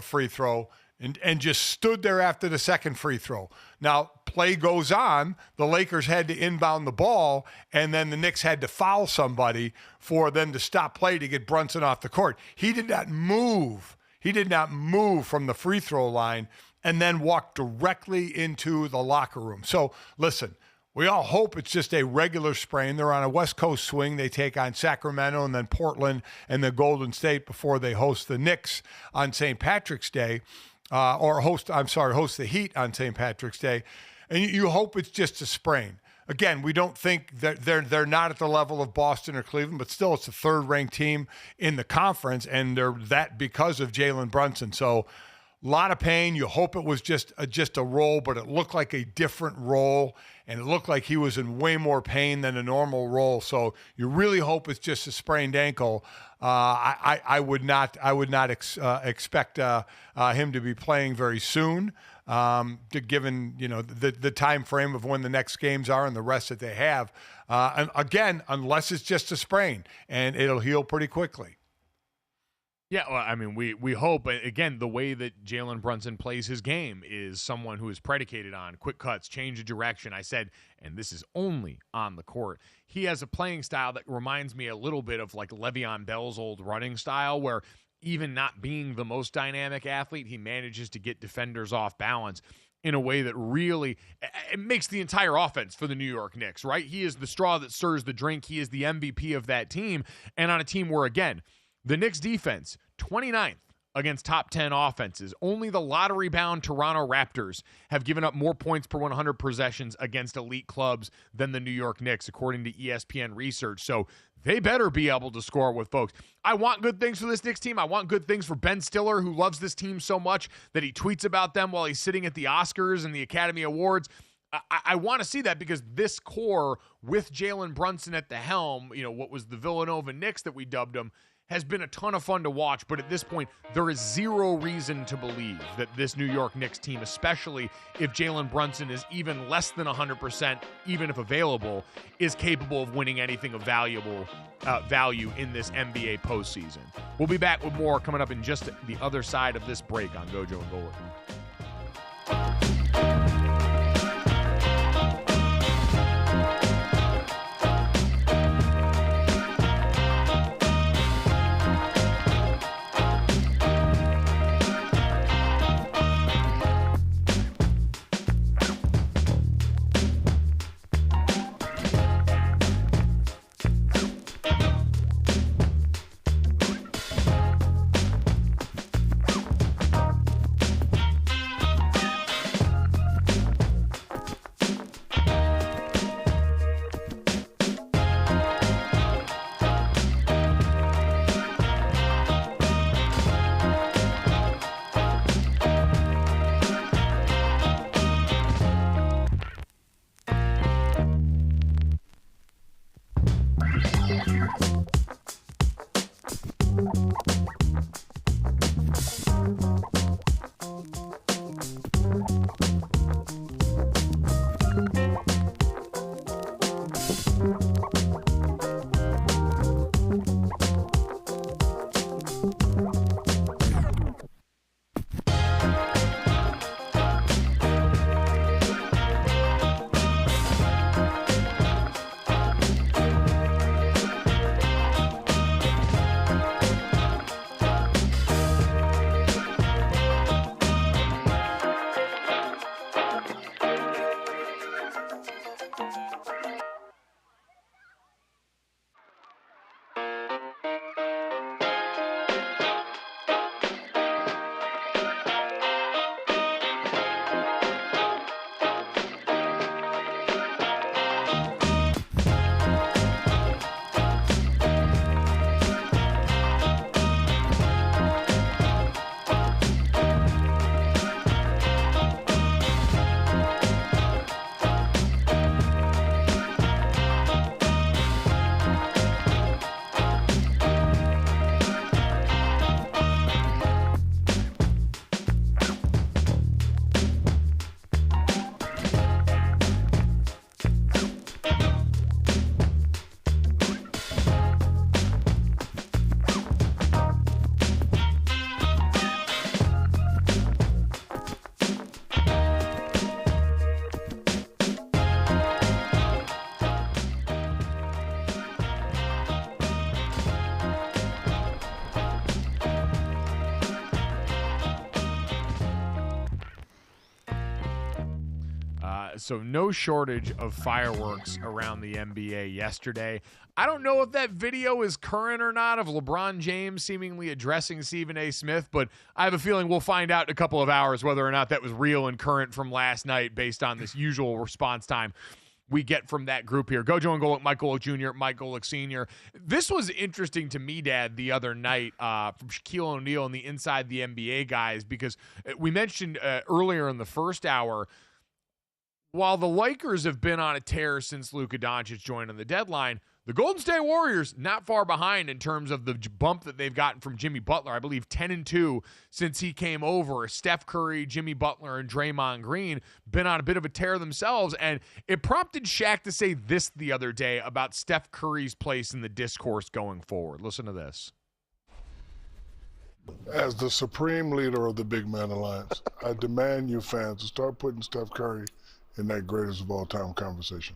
free throw, and just stood there after the second free throw. Now, play goes on. The Lakers had to inbound the ball, and then the Knicks had to foul somebody for them to stop play to get Brunson off the court. He did not move. He did not move from the free throw line and then walk directly into the locker room. So, listen, we all hope it's just a regular sprain. They're on a West Coast swing. They take on Sacramento and then Portland and then Golden State before they host the Knicks on St. Patrick's Day. Host the Heat on St. Patrick's Day. And you hope it's just a sprain. Again, we don't think that they're not at the level of Boston or Cleveland, but still it's a third-ranked team in the conference, and they're that because of Jalen Brunson. So a lot of pain. You hope it was just a roll, but it looked like a different roll, and it looked like he was in way more pain than a normal roll. So you really hope it's just a sprained ankle. I would not expect him to be playing very soon. Given the time frame of when the next games are and the rest that they have, and again, unless it's just a sprain, and it'll heal pretty quickly. Yeah, well, I mean, we hope. But again, the way that Jalen Brunson plays his game is someone who is predicated on quick cuts, change of direction. I said, and this is only on the court. He has a playing style that reminds me a little bit of like Le'Veon Bell's old running style, where even not being the most dynamic athlete, he manages to get defenders off balance in a way that really it makes the entire offense for the New York Knicks, right? He is the straw that stirs the drink. He is the MVP of that team. And on a team where, again, the Knicks defense, 29th against top 10 offenses. Only the lottery-bound Toronto Raptors have given up more points per 100 possessions against elite clubs than the New York Knicks, according to ESPN research. So they better be able to score with folks. I want good things for this Knicks team. I want good things for Ben Stiller, who loves this team so much that he tweets about them while he's sitting at the Oscars and the Academy Awards. I want to see that because this core with Jalen Brunson at the helm, what was the Villanova Knicks that we dubbed them, has been a ton of fun to watch, but at this point, there is zero reason to believe that this New York Knicks team, especially if Jalen Brunson is even less than 100%, even if available, is capable of winning anything of value in this NBA postseason. We'll be back with more coming up in just the other side of this break on Gojo and Golic. So no shortage of fireworks around the NBA yesterday. I don't know if that video is current or not of LeBron James seemingly addressing Stephen A. Smith, but I have a feeling we'll find out in a couple of hours whether or not that was real and current from last night based on this usual response time we get from that group here. Gojo and Golic, Mike Golic Jr., Mike Golic Sr. This was interesting to me, Dad, the other night from Shaquille O'Neal and the Inside the NBA guys, because we mentioned earlier in the first hour, while the Lakers have been on a tear since Luka Doncic joined on the deadline, the Golden State Warriors not far behind in terms of the bump that they've gotten from Jimmy Butler. I believe 10-2 since he came over. Steph Curry, Jimmy Butler, and Draymond Green been on a bit of a tear themselves, and it prompted Shaq to say this the other day about Steph Curry's place in the discourse going forward. Listen to this. As the supreme leader of the Big Man Alliance, I demand you fans to start putting Steph Curry in that greatest of all time conversation.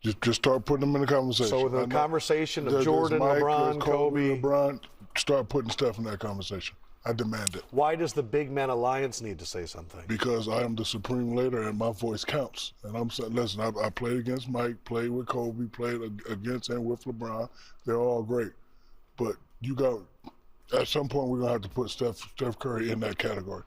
Just start putting them in the conversation. So the conversation of Jordan, Mike, LeBron, Kobe, LeBron, start putting Steph in that conversation. I demand it. Why does the Big Man Alliance need to say something? Because I am the supreme leader and my voice counts. And I'm saying, listen, I played against Mike, played with Kobe, played against and with LeBron. They're all great. But at some point, we're going to have to put Steph Curry in that category.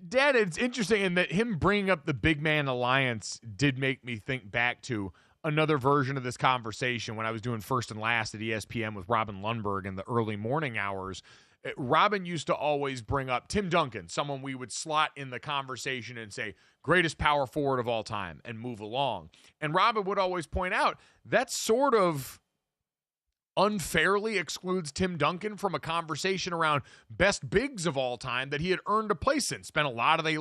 Dad, it's interesting in that him bringing up the Big Man Alliance did make me think back to another version of this conversation when I was doing First and Last at ESPN with Robin Lundberg in the early morning hours. Robin used to always bring up Tim Duncan, someone we would slot in the conversation and say, greatest power forward of all time, and move along. And Robin would always point out, that's sort of unfairly excludes Tim Duncan from a conversation around best bigs of all time that he had earned a place in. Spent a lot of the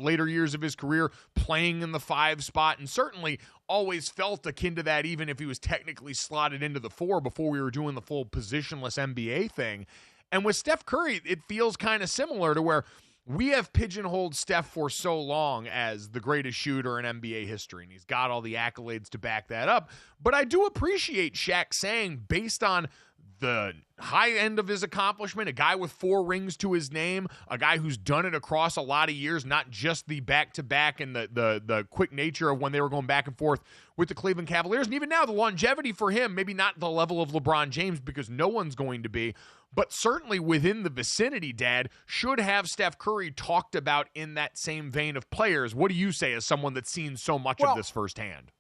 later years of his career playing in the 5 spot, and certainly always felt akin to that even if he was technically slotted into the 4 before we were doing the full positionless NBA thing. And with Steph Curry, it feels kind of similar to where we have pigeonholed Steph for so long as the greatest shooter in NBA history, and he's got all the accolades to back that up. But I do appreciate Shaq saying, based on the high end of his accomplishment, a guy with 4 rings to his name, a guy who's done it across a lot of years, not just the back-to-back and the quick nature of when they were going back and forth with the Cleveland Cavaliers. And even now, the longevity for him, maybe not the level of LeBron James because no one's going to be, but certainly within the vicinity, Dad, should have Steph Curry talked about in that same vein of players. What do you say as someone that's seen so much of this firsthand?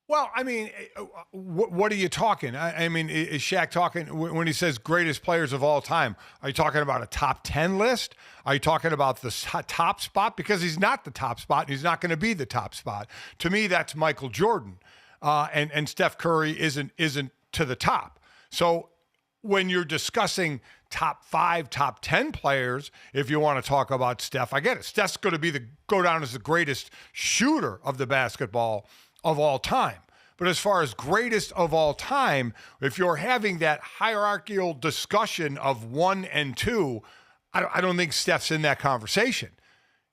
Well, I mean, what are you talking? I mean, is Shaq talking when he says greatest players of all time? Are you talking about a top 10 list? Are you talking about the top spot? Because he's not the top spot, and he's not going to be the top spot. To me, that's Michael Jordan, and Steph Curry isn't to the top. So when you're discussing top 5, top 10 players, if you want to talk about Steph, I get it. Steph's going to go down as the greatest shooter of the basketball of all time. But as far as greatest of all time, if you're having that hierarchical discussion of 1 and 2, I don't think Steph's in that conversation.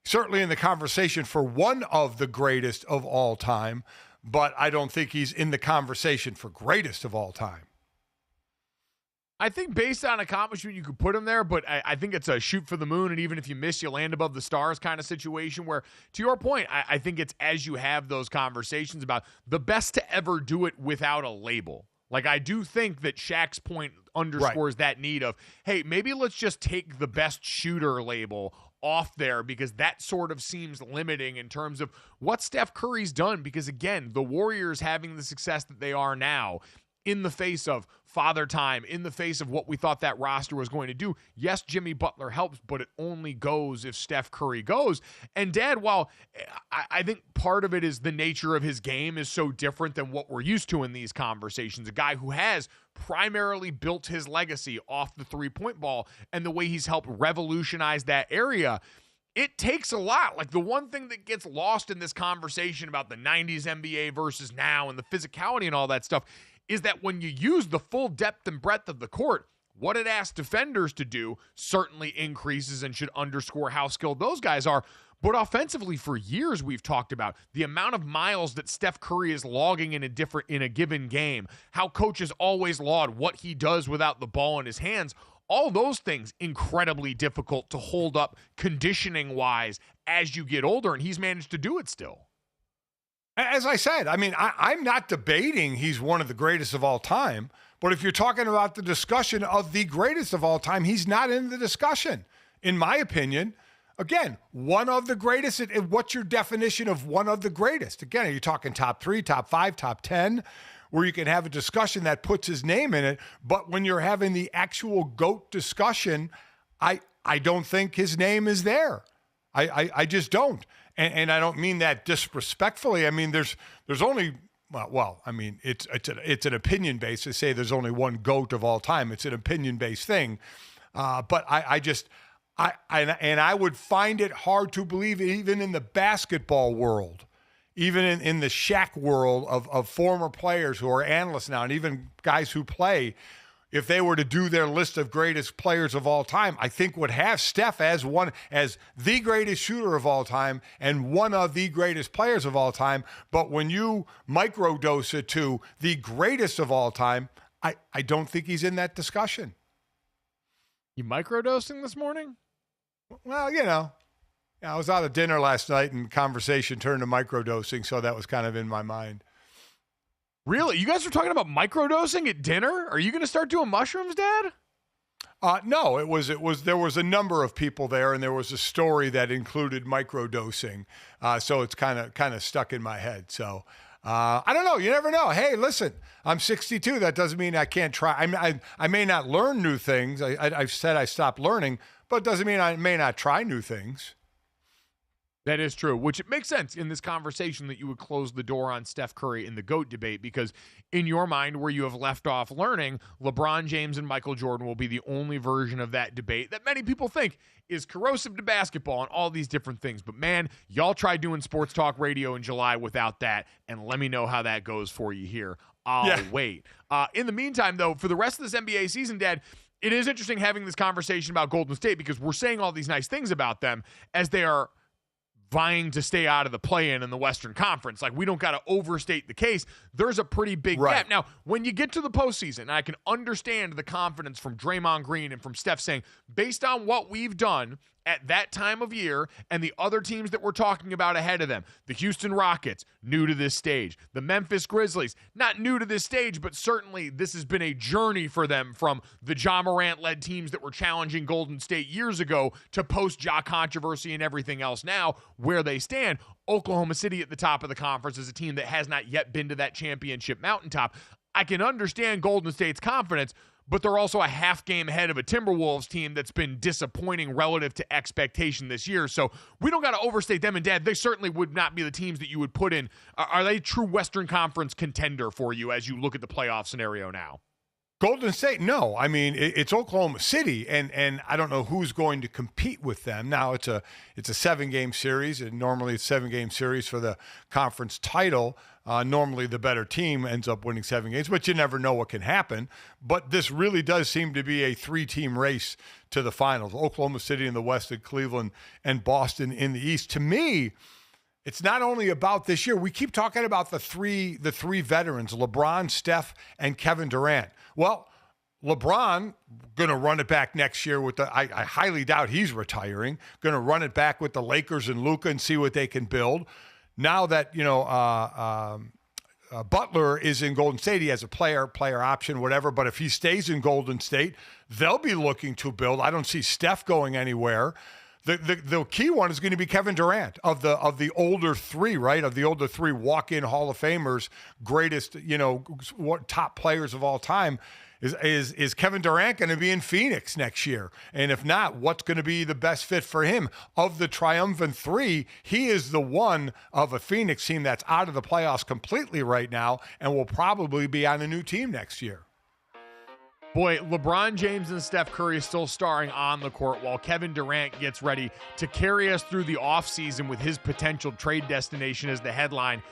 Certainly in the conversation for one of the greatest of all time, but I don't think he's in the conversation for greatest of all time. I think based on accomplishment, you could put him there, but I think it's a shoot for the moon, and even if you miss, you land above the stars kind of situation where, to your point, I think it's as you have those conversations about the best to ever do it without a label. Like, I do think that Shaq's point underscores that need of, hey, maybe let's just take the best shooter label off there because that sort of seems limiting in terms of what Steph Curry's done. Because, again, the Warriors having the success that they are now in the face of father time, in the face of what we thought that roster was going to do. Yes, Jimmy Butler helps, but it only goes if Steph Curry goes. And Dad, while I think part of it is the nature of his game is so different than what we're used to in these conversations, a guy who has primarily built his legacy off the three-point ball and the way he's helped revolutionize that area, it takes a lot. Like, the one thing that gets lost in this conversation about the 90s NBA versus now and the physicality and all that stuff is that when you use the full depth and breadth of the court, what it asks defenders to do certainly increases and should underscore how skilled those guys are. But offensively, for years we've talked about the amount of miles that Steph Curry is logging in a given game, how coaches always laud what he does without the ball in his hands. All those things incredibly difficult to hold up conditioning-wise as you get older, and he's managed to do it still. As I said, I mean, I'm not debating he's one of the greatest of all time, but if you're talking about the discussion of the greatest of all time, he's not in the discussion, in my opinion. Again, one of the greatest. What's your definition of one of the greatest? Again, are you talking top 3, top 5, top 10, where you can have a discussion that puts his name in it? But when you're having the actual GOAT discussion, I don't think his name is there. I just don't. And I don't mean that disrespectfully. I mean, there's only, well, I mean, it's an opinion based to say there's only one GOAT of all time. It's an opinion based thing. But I would find it hard to believe, even in the basketball world, even in the Shaq world of former players who are analysts now, and even guys who play, if they were to do their list of greatest players of all time, I think would have Steph as the greatest shooter of all time and one of the greatest players of all time. But when you microdose it to the greatest of all time, I don't think he's in that discussion. You microdosing this morning? Well, I was out at dinner last night and conversation turned to microdosing, so that was kind of in my mind. Really? You guys were talking about microdosing at dinner? Are you going to start doing mushrooms, Dad? No, there was a number of people there, and there was a story that included microdosing. So it's kind of stuck in my head. So I don't know. You never know. Hey, listen, I'm 62. That doesn't mean I can't try. I may not learn new things. I've said I stopped learning, but it doesn't mean I may not try new things. That is true, which it makes sense in this conversation that you would close the door on Steph Curry in the GOAT debate, because in your mind, where you have left off learning, LeBron James and Michael Jordan will be the only version of that debate that many people think is corrosive to basketball and all these different things. But man, y'all try doing sports talk radio in July without that, and let me know how that goes for you here. I'll wait. In the meantime, though, for the rest of this NBA season, Dad, it is interesting having this conversation about Golden State, because we're saying all these nice things about them as they are vying to stay out of the play-in in the Western Conference. Like, we don't got to overstate the case. There's a pretty big gap. Now, when you get to the postseason, I can understand the confidence from Draymond Green and from Steph saying, based on what we've done at that time of year and the other teams that we're talking about ahead of them, the Houston Rockets, new to this stage, the Memphis Grizzlies, not new to this stage, but certainly this has been a journey for them from the Ja Morant-led teams that were challenging Golden State years ago to post-Ja controversy and everything else now, where they stand. Oklahoma City at the top of the conference is a team that has not yet been to that championship mountaintop. I can understand Golden State's confidence, but they're also a half game ahead of a Timberwolves team that's been disappointing relative to expectation this year. So we don't got to overstate them. And Dad, they certainly would not be the teams that you would put in. Are they a true Western Conference contender for you as you look at the playoff scenario now? Golden State, no. I mean, it's Oklahoma City, and I don't know who's going to compete with them. Now, it's a 7-game series, and normally it's a 7-game series for the conference title. Normally the better team ends up winning 7 games, but you never know what can happen. But this really does seem to be a 3-team race to the finals. Oklahoma City in the West, and Cleveland and Boston in the East. To me, it's not only about this year. We keep talking about the three veterans, LeBron, Steph, and Kevin Durant. Well, LeBron going to run it back next year with I highly doubt he's retiring. Going to run it back with the Lakers and Luka and see what they can build. Now that, Butler is in Golden State, he has a player option, whatever. But if he stays in Golden State, they'll be looking to build. I don't see Steph going anywhere. The key one is going to be Kevin Durant of the older three, right? Of the older three walk-in Hall of Famers, greatest, top players of all time. Is Kevin Durant going to be in Phoenix next year? And if not, what's going to be the best fit for him? Of the triumphant three, he is the one of a Phoenix team that's out of the playoffs completely right now and will probably be on a new team next year. Boy, LeBron James and Steph Curry still starring on the court while Kevin Durant gets ready to carry us through the offseason with his potential trade destination as the headline.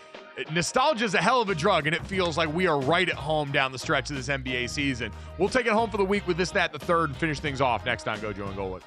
Nostalgia is a hell of a drug, and it feels like we are right at home down the stretch of this NBA season. We'll take it home for the week with this, that, the third, and finish things off next on Gojo and Golic.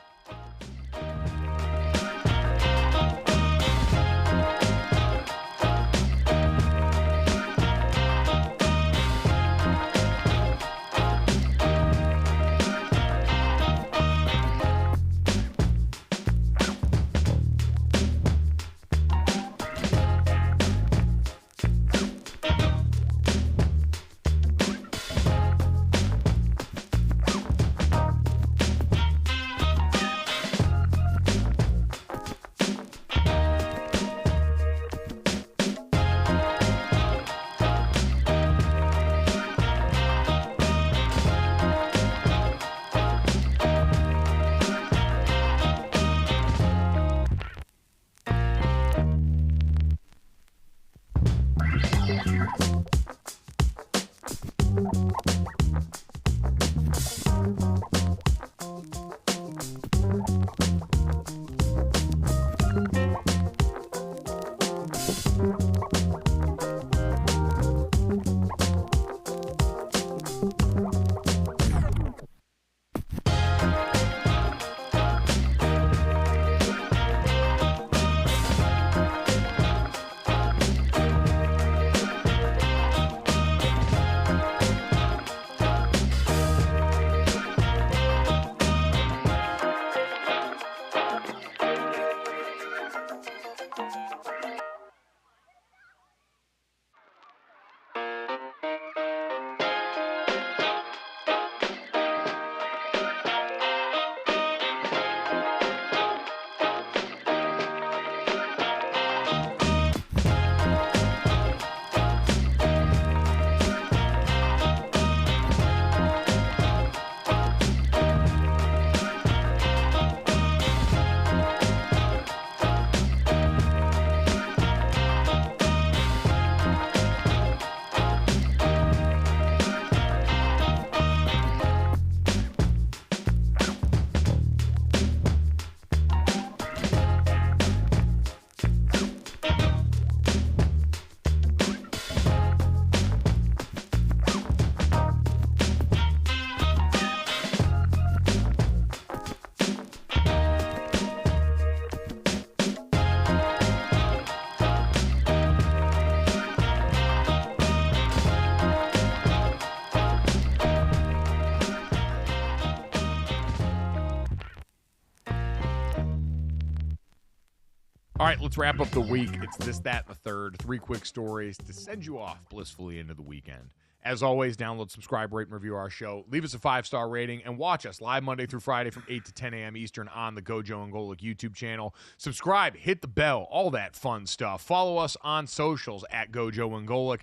All right, let's wrap up the week. It's this, that, and the third. 3 quick stories to send you off blissfully into the weekend. As always, download, subscribe, rate, and review our show. Leave us a 5-star rating and watch us live Monday through Friday from 8 to 10 a.m. Eastern on the Gojo and Golic YouTube channel. Subscribe, hit the bell, all that fun stuff. Follow us on socials at Gojo and Golic.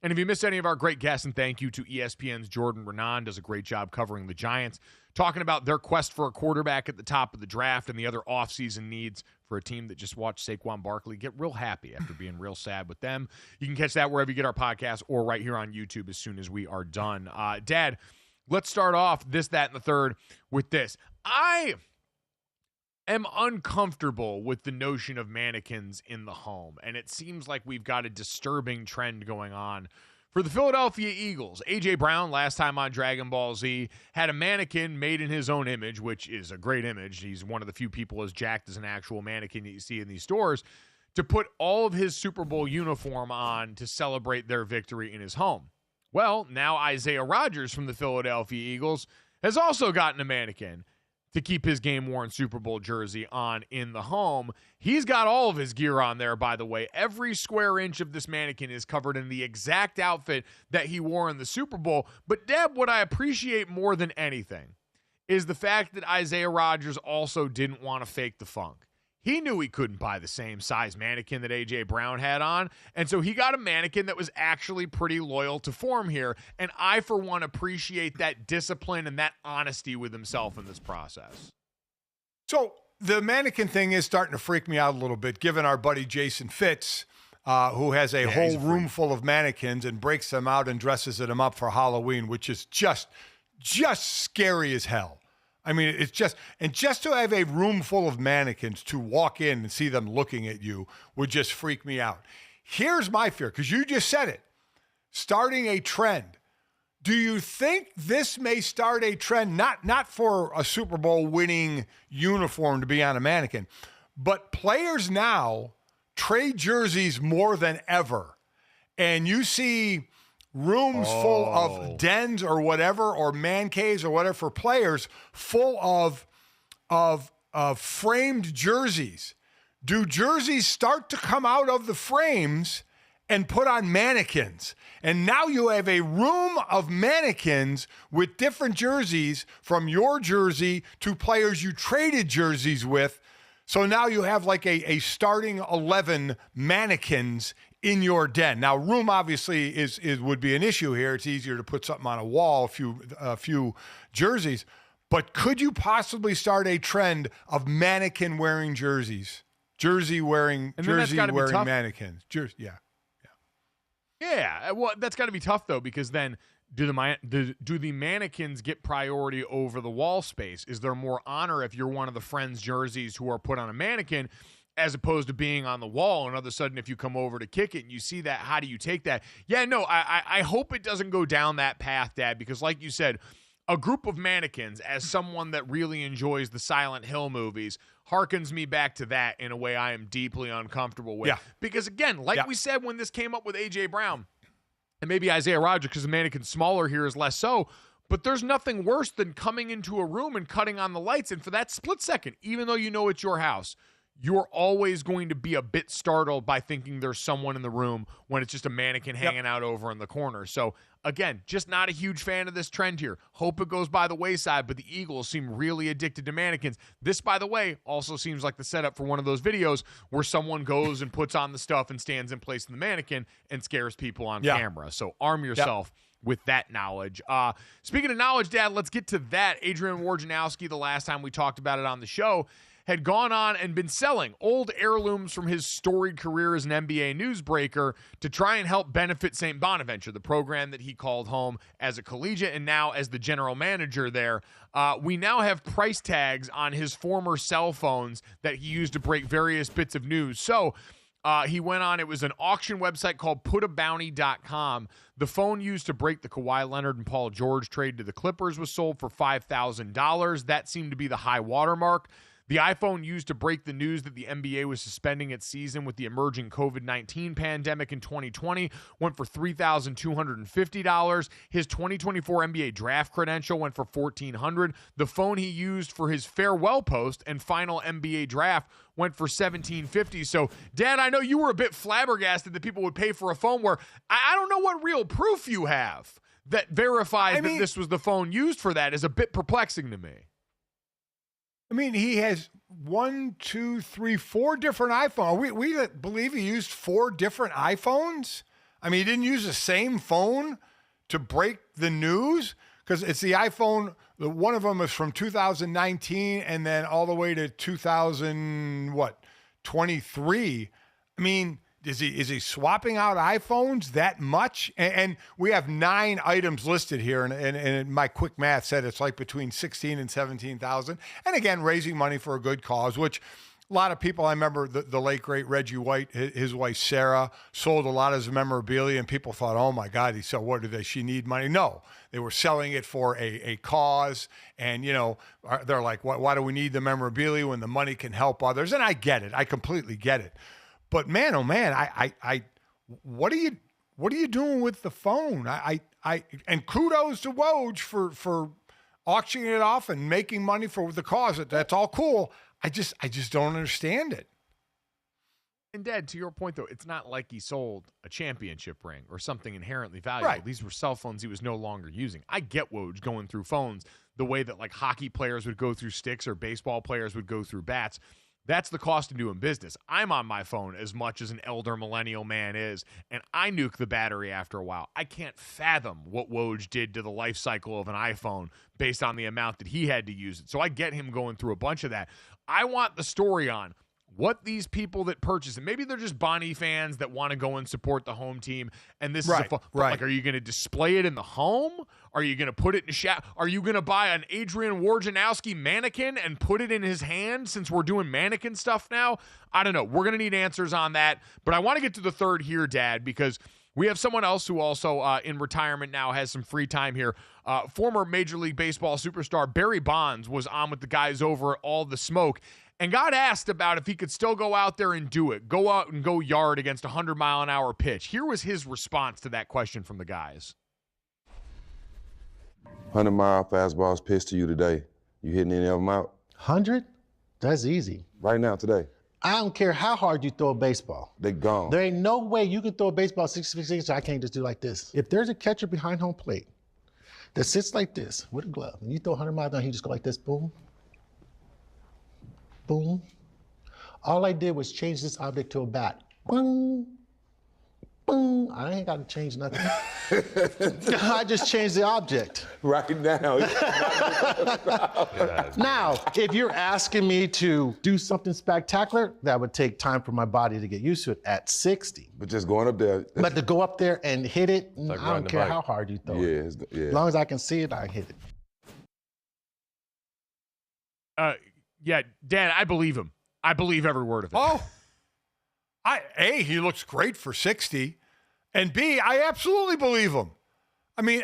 And if you missed any of our great guests, and thank you to ESPN's Jordan Raanaan, does a great job covering the Giants, talking about their quest for a quarterback at the top of the draft and the other offseason needs for a team that just watched Saquon Barkley get real happy after being real sad with them. You can catch that wherever you get our podcast or right here on YouTube as soon as we are done. Dad, let's start off this, that, and the third with this. I am uncomfortable with the notion of mannequins in the home, and it seems like we've got a disturbing trend going on for the Philadelphia Eagles. A.J. Brown, last time on Dragon Ball Z, had a mannequin made in his own image, which is a great image. He's one of the few people as jacked as an actual mannequin that you see in these stores, to put all of his Super Bowl uniform on to celebrate their victory in his home. Well, now Isaiah Rodgers from the Philadelphia Eagles has also gotten a mannequin to keep his game-worn Super Bowl jersey on in the home. He's got all of his gear on there, by the way. Every square inch of this mannequin is covered in the exact outfit that he wore in the Super Bowl. But, Deb, what I appreciate more than anything is the fact that Isaiah Rodgers also didn't want to fake the funk. He knew he couldn't buy the same size mannequin that A.J. Brown had on, and so he got a mannequin that was actually pretty loyal to form here, and I, for one, appreciate that discipline and that honesty with himself in this process. So the mannequin thing is starting to freak me out a little bit, given our buddy Jason Fitz, who has a whole room full of mannequins and breaks them out and dresses them up for Halloween, which is just scary as hell. I mean, it's just to have a room full of mannequins to walk in and see them looking at you would just freak me out. Here's my fear, because you just said it, starting a trend. Do you think this may start a trend, not for a Super Bowl winning uniform to be on a mannequin, but players now trade jerseys more than ever. And you see rooms full of dens or whatever, or man caves or whatever for players, full of framed jerseys. Do jerseys start to come out of the frames and put on mannequins? And now you have a room of mannequins with different jerseys, from your jersey to players you traded jerseys with. So now you have like a starting 11 mannequins in your den. Now, room obviously would be an issue here. It's easier to put something on a wall, a few jerseys. But could you possibly start a trend of mannequin wearing jerseys? Jersey wearing mannequins. Yeah. Yeah, well, that's got to be tough, though, because then do the mannequins get priority over the wall space? Is there more honor if you're one of the friends' jerseys who are put on a mannequin as opposed to being on the wall? And all of a sudden, if you come over to kick it and you see that, how do you take that? Yeah, no, I hope it doesn't go down that path, Dad, because like you said, a group of mannequins, as someone that really enjoys the Silent Hill movies, harkens me back to that in a way I am deeply uncomfortable with. Yeah. Because again, like we said when this came up with A.J. Brown, and maybe Isaiah Rodgers, because the mannequin's smaller here is less so, but there's nothing worse than coming into a room and cutting on the lights, and for that split second, even though you know it's your house, you're always going to be a bit startled by thinking there's someone in the room when it's just a mannequin hanging out over in the corner. So, again, just not a huge fan of this trend here. Hope it goes by the wayside, but the Eagles seem really addicted to mannequins. This, by the way, also seems like the setup for one of those videos where someone goes and puts on the stuff and stands in place of the mannequin and scares people on camera. So arm yourself with that knowledge. Speaking of knowledge, Dad, let's get to that. Adrian Wojnarowski, the last time we talked about it on the show, had gone on and been selling old heirlooms from his storied career as an NBA newsbreaker to try and help benefit St. Bonaventure, the program that he called home as a collegiate and now as the general manager there. We now have price tags on his former cell phones that he used to break various bits of news. So he went on, it was an auction website called putabounty.com. The phone used to break the Kawhi Leonard and Paul George trade to the Clippers was sold for $5,000. That seemed to be the high watermark. The iPhone used to break the news that the NBA was suspending its season with the emerging COVID-19 pandemic in 2020 went for $3,250. His 2024 NBA draft credential went for $1,400. The phone he used for his farewell post and final NBA draft went for $1,750. So, Dad, I know you were a bit flabbergasted that people would pay for a phone where I don't know what real proof you have that verifies that this was the phone used for that is a bit perplexing to me. I mean, he has 4 different iPhones. We believe he used 4 different iPhones. I mean, he didn't use the same phone to break the news because it's the iPhone. One of them is from 2019 and then all the way to 2023. I mean, is he swapping out iPhones that much? And we have 9 items listed here, and my quick math said it's like between 16 and 17,000. And again, raising money for a good cause, which a lot of people, I remember the late great Reggie White, his wife Sarah, sold a lot of his memorabilia, and people thought, oh my God, what do she need money? No, they were selling it for a cause, and they're like, why do we need the memorabilia when the money can help others? And I get it, I completely get it. But man, oh man, what are you doing with the phone? And kudos to Woj for auctioning it off and making money for the cause. That's all cool. I just don't understand it. And Dad, to your point though, it's not like he sold a championship ring or something inherently valuable. Right. These were cell phones he was no longer using. I get Woj going through phones the way that like hockey players would go through sticks or baseball players would go through bats. That's the cost of doing business. I'm on my phone as much as an elder millennial man is, and I nuke the battery after a while. I can't fathom what Woj did to the life cycle of an iPhone based on the amount that he had to use it. So I get him going through a bunch of that. I want the story on what these people that purchase, and maybe they're just Bonnie fans that want to go and support the home team, and this is a fun, like, are you going to display it in the home? Are you going to put it in a shop? Are you going to buy an Adrian Wojnarowski mannequin and put it in his hand since we're doing mannequin stuff now? I don't know. We're going to need answers on that, but I want to get to the third here, Dad, because we have someone else who also in retirement now has some free time here. Former Major League Baseball superstar Barry Bonds was on with the guys over at All the Smoke and got asked about if he could still go out there and do it, go out and go yard against a 100-mile-an-hour pitch. Here was his response to that question from the guys. 100-mile fastballs pitched to you today. You hitting any of them out? 100? That's easy. Right now, today. I don't care how hard you throw a baseball. They gone. There ain't no way you can throw a baseball 6 so I can't just do like this. If there's a catcher behind home plate that sits like this with a glove, and you throw 100 miles down, he just go like this, boom, boom. All I did was change this object to a bat. Boom. boom, I ain't got to change nothing. I just changed the object. Right now. Now, if you're asking me to do something spectacular, that would take time for my body to get used to it at 60. But just going up there. But to go up there and hit it, like I don't care how hard you throw it. Yeah. As long as I can see it, I hit it. Yeah, Dan, I believe him. I believe every word of it. Oh, A, he looks great for 60. And B, I absolutely believe him. I mean,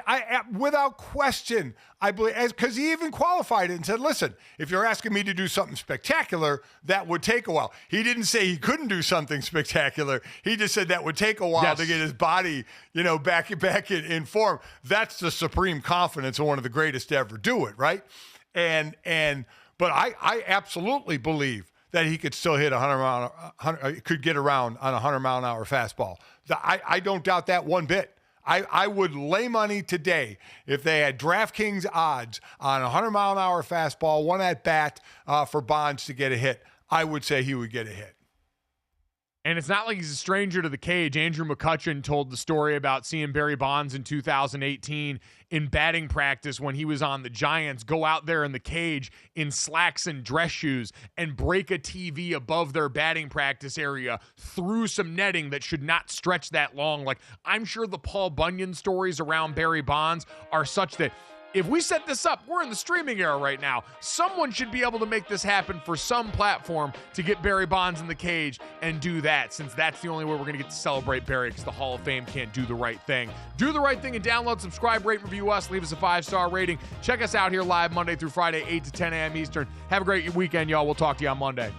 without question, I believe, because he even qualified it and said, listen, if you're asking me to do something spectacular, that would take a while. He didn't say he couldn't do something spectacular. He just said that would take a while to get his body, back in form. That's the supreme confidence of one of the greatest to ever do it, right? But I absolutely believe that he could still hit could get around on a 100-mile-an-hour fastball. I don't doubt that one bit. I would lay money today if they had DraftKings odds on a 100-mile-an-hour fastball, one at bat for Bonds to get a hit. I would say he would get a hit. And it's not like he's a stranger to the cage. Andrew McCutchen told the story about seeing Barry Bonds in 2018 in batting practice when he was on the Giants go out there in the cage in slacks and dress shoes and break a TV above their batting practice area through some netting that should not stretch that long. Like, I'm sure the Paul Bunyan stories around Barry Bonds are such that if we set this up, we're in the streaming era right now. Someone should be able to make this happen for some platform to get Barry Bonds in the cage and do that, since that's the only way we're going to get to celebrate Barry, because the Hall of Fame can't do the right thing. Do the right thing and download, subscribe, rate, review us, leave us a 5-star rating. Check us out here live Monday through Friday, 8 to 10 a.m. Eastern. Have a great weekend, y'all. We'll talk to you on Monday.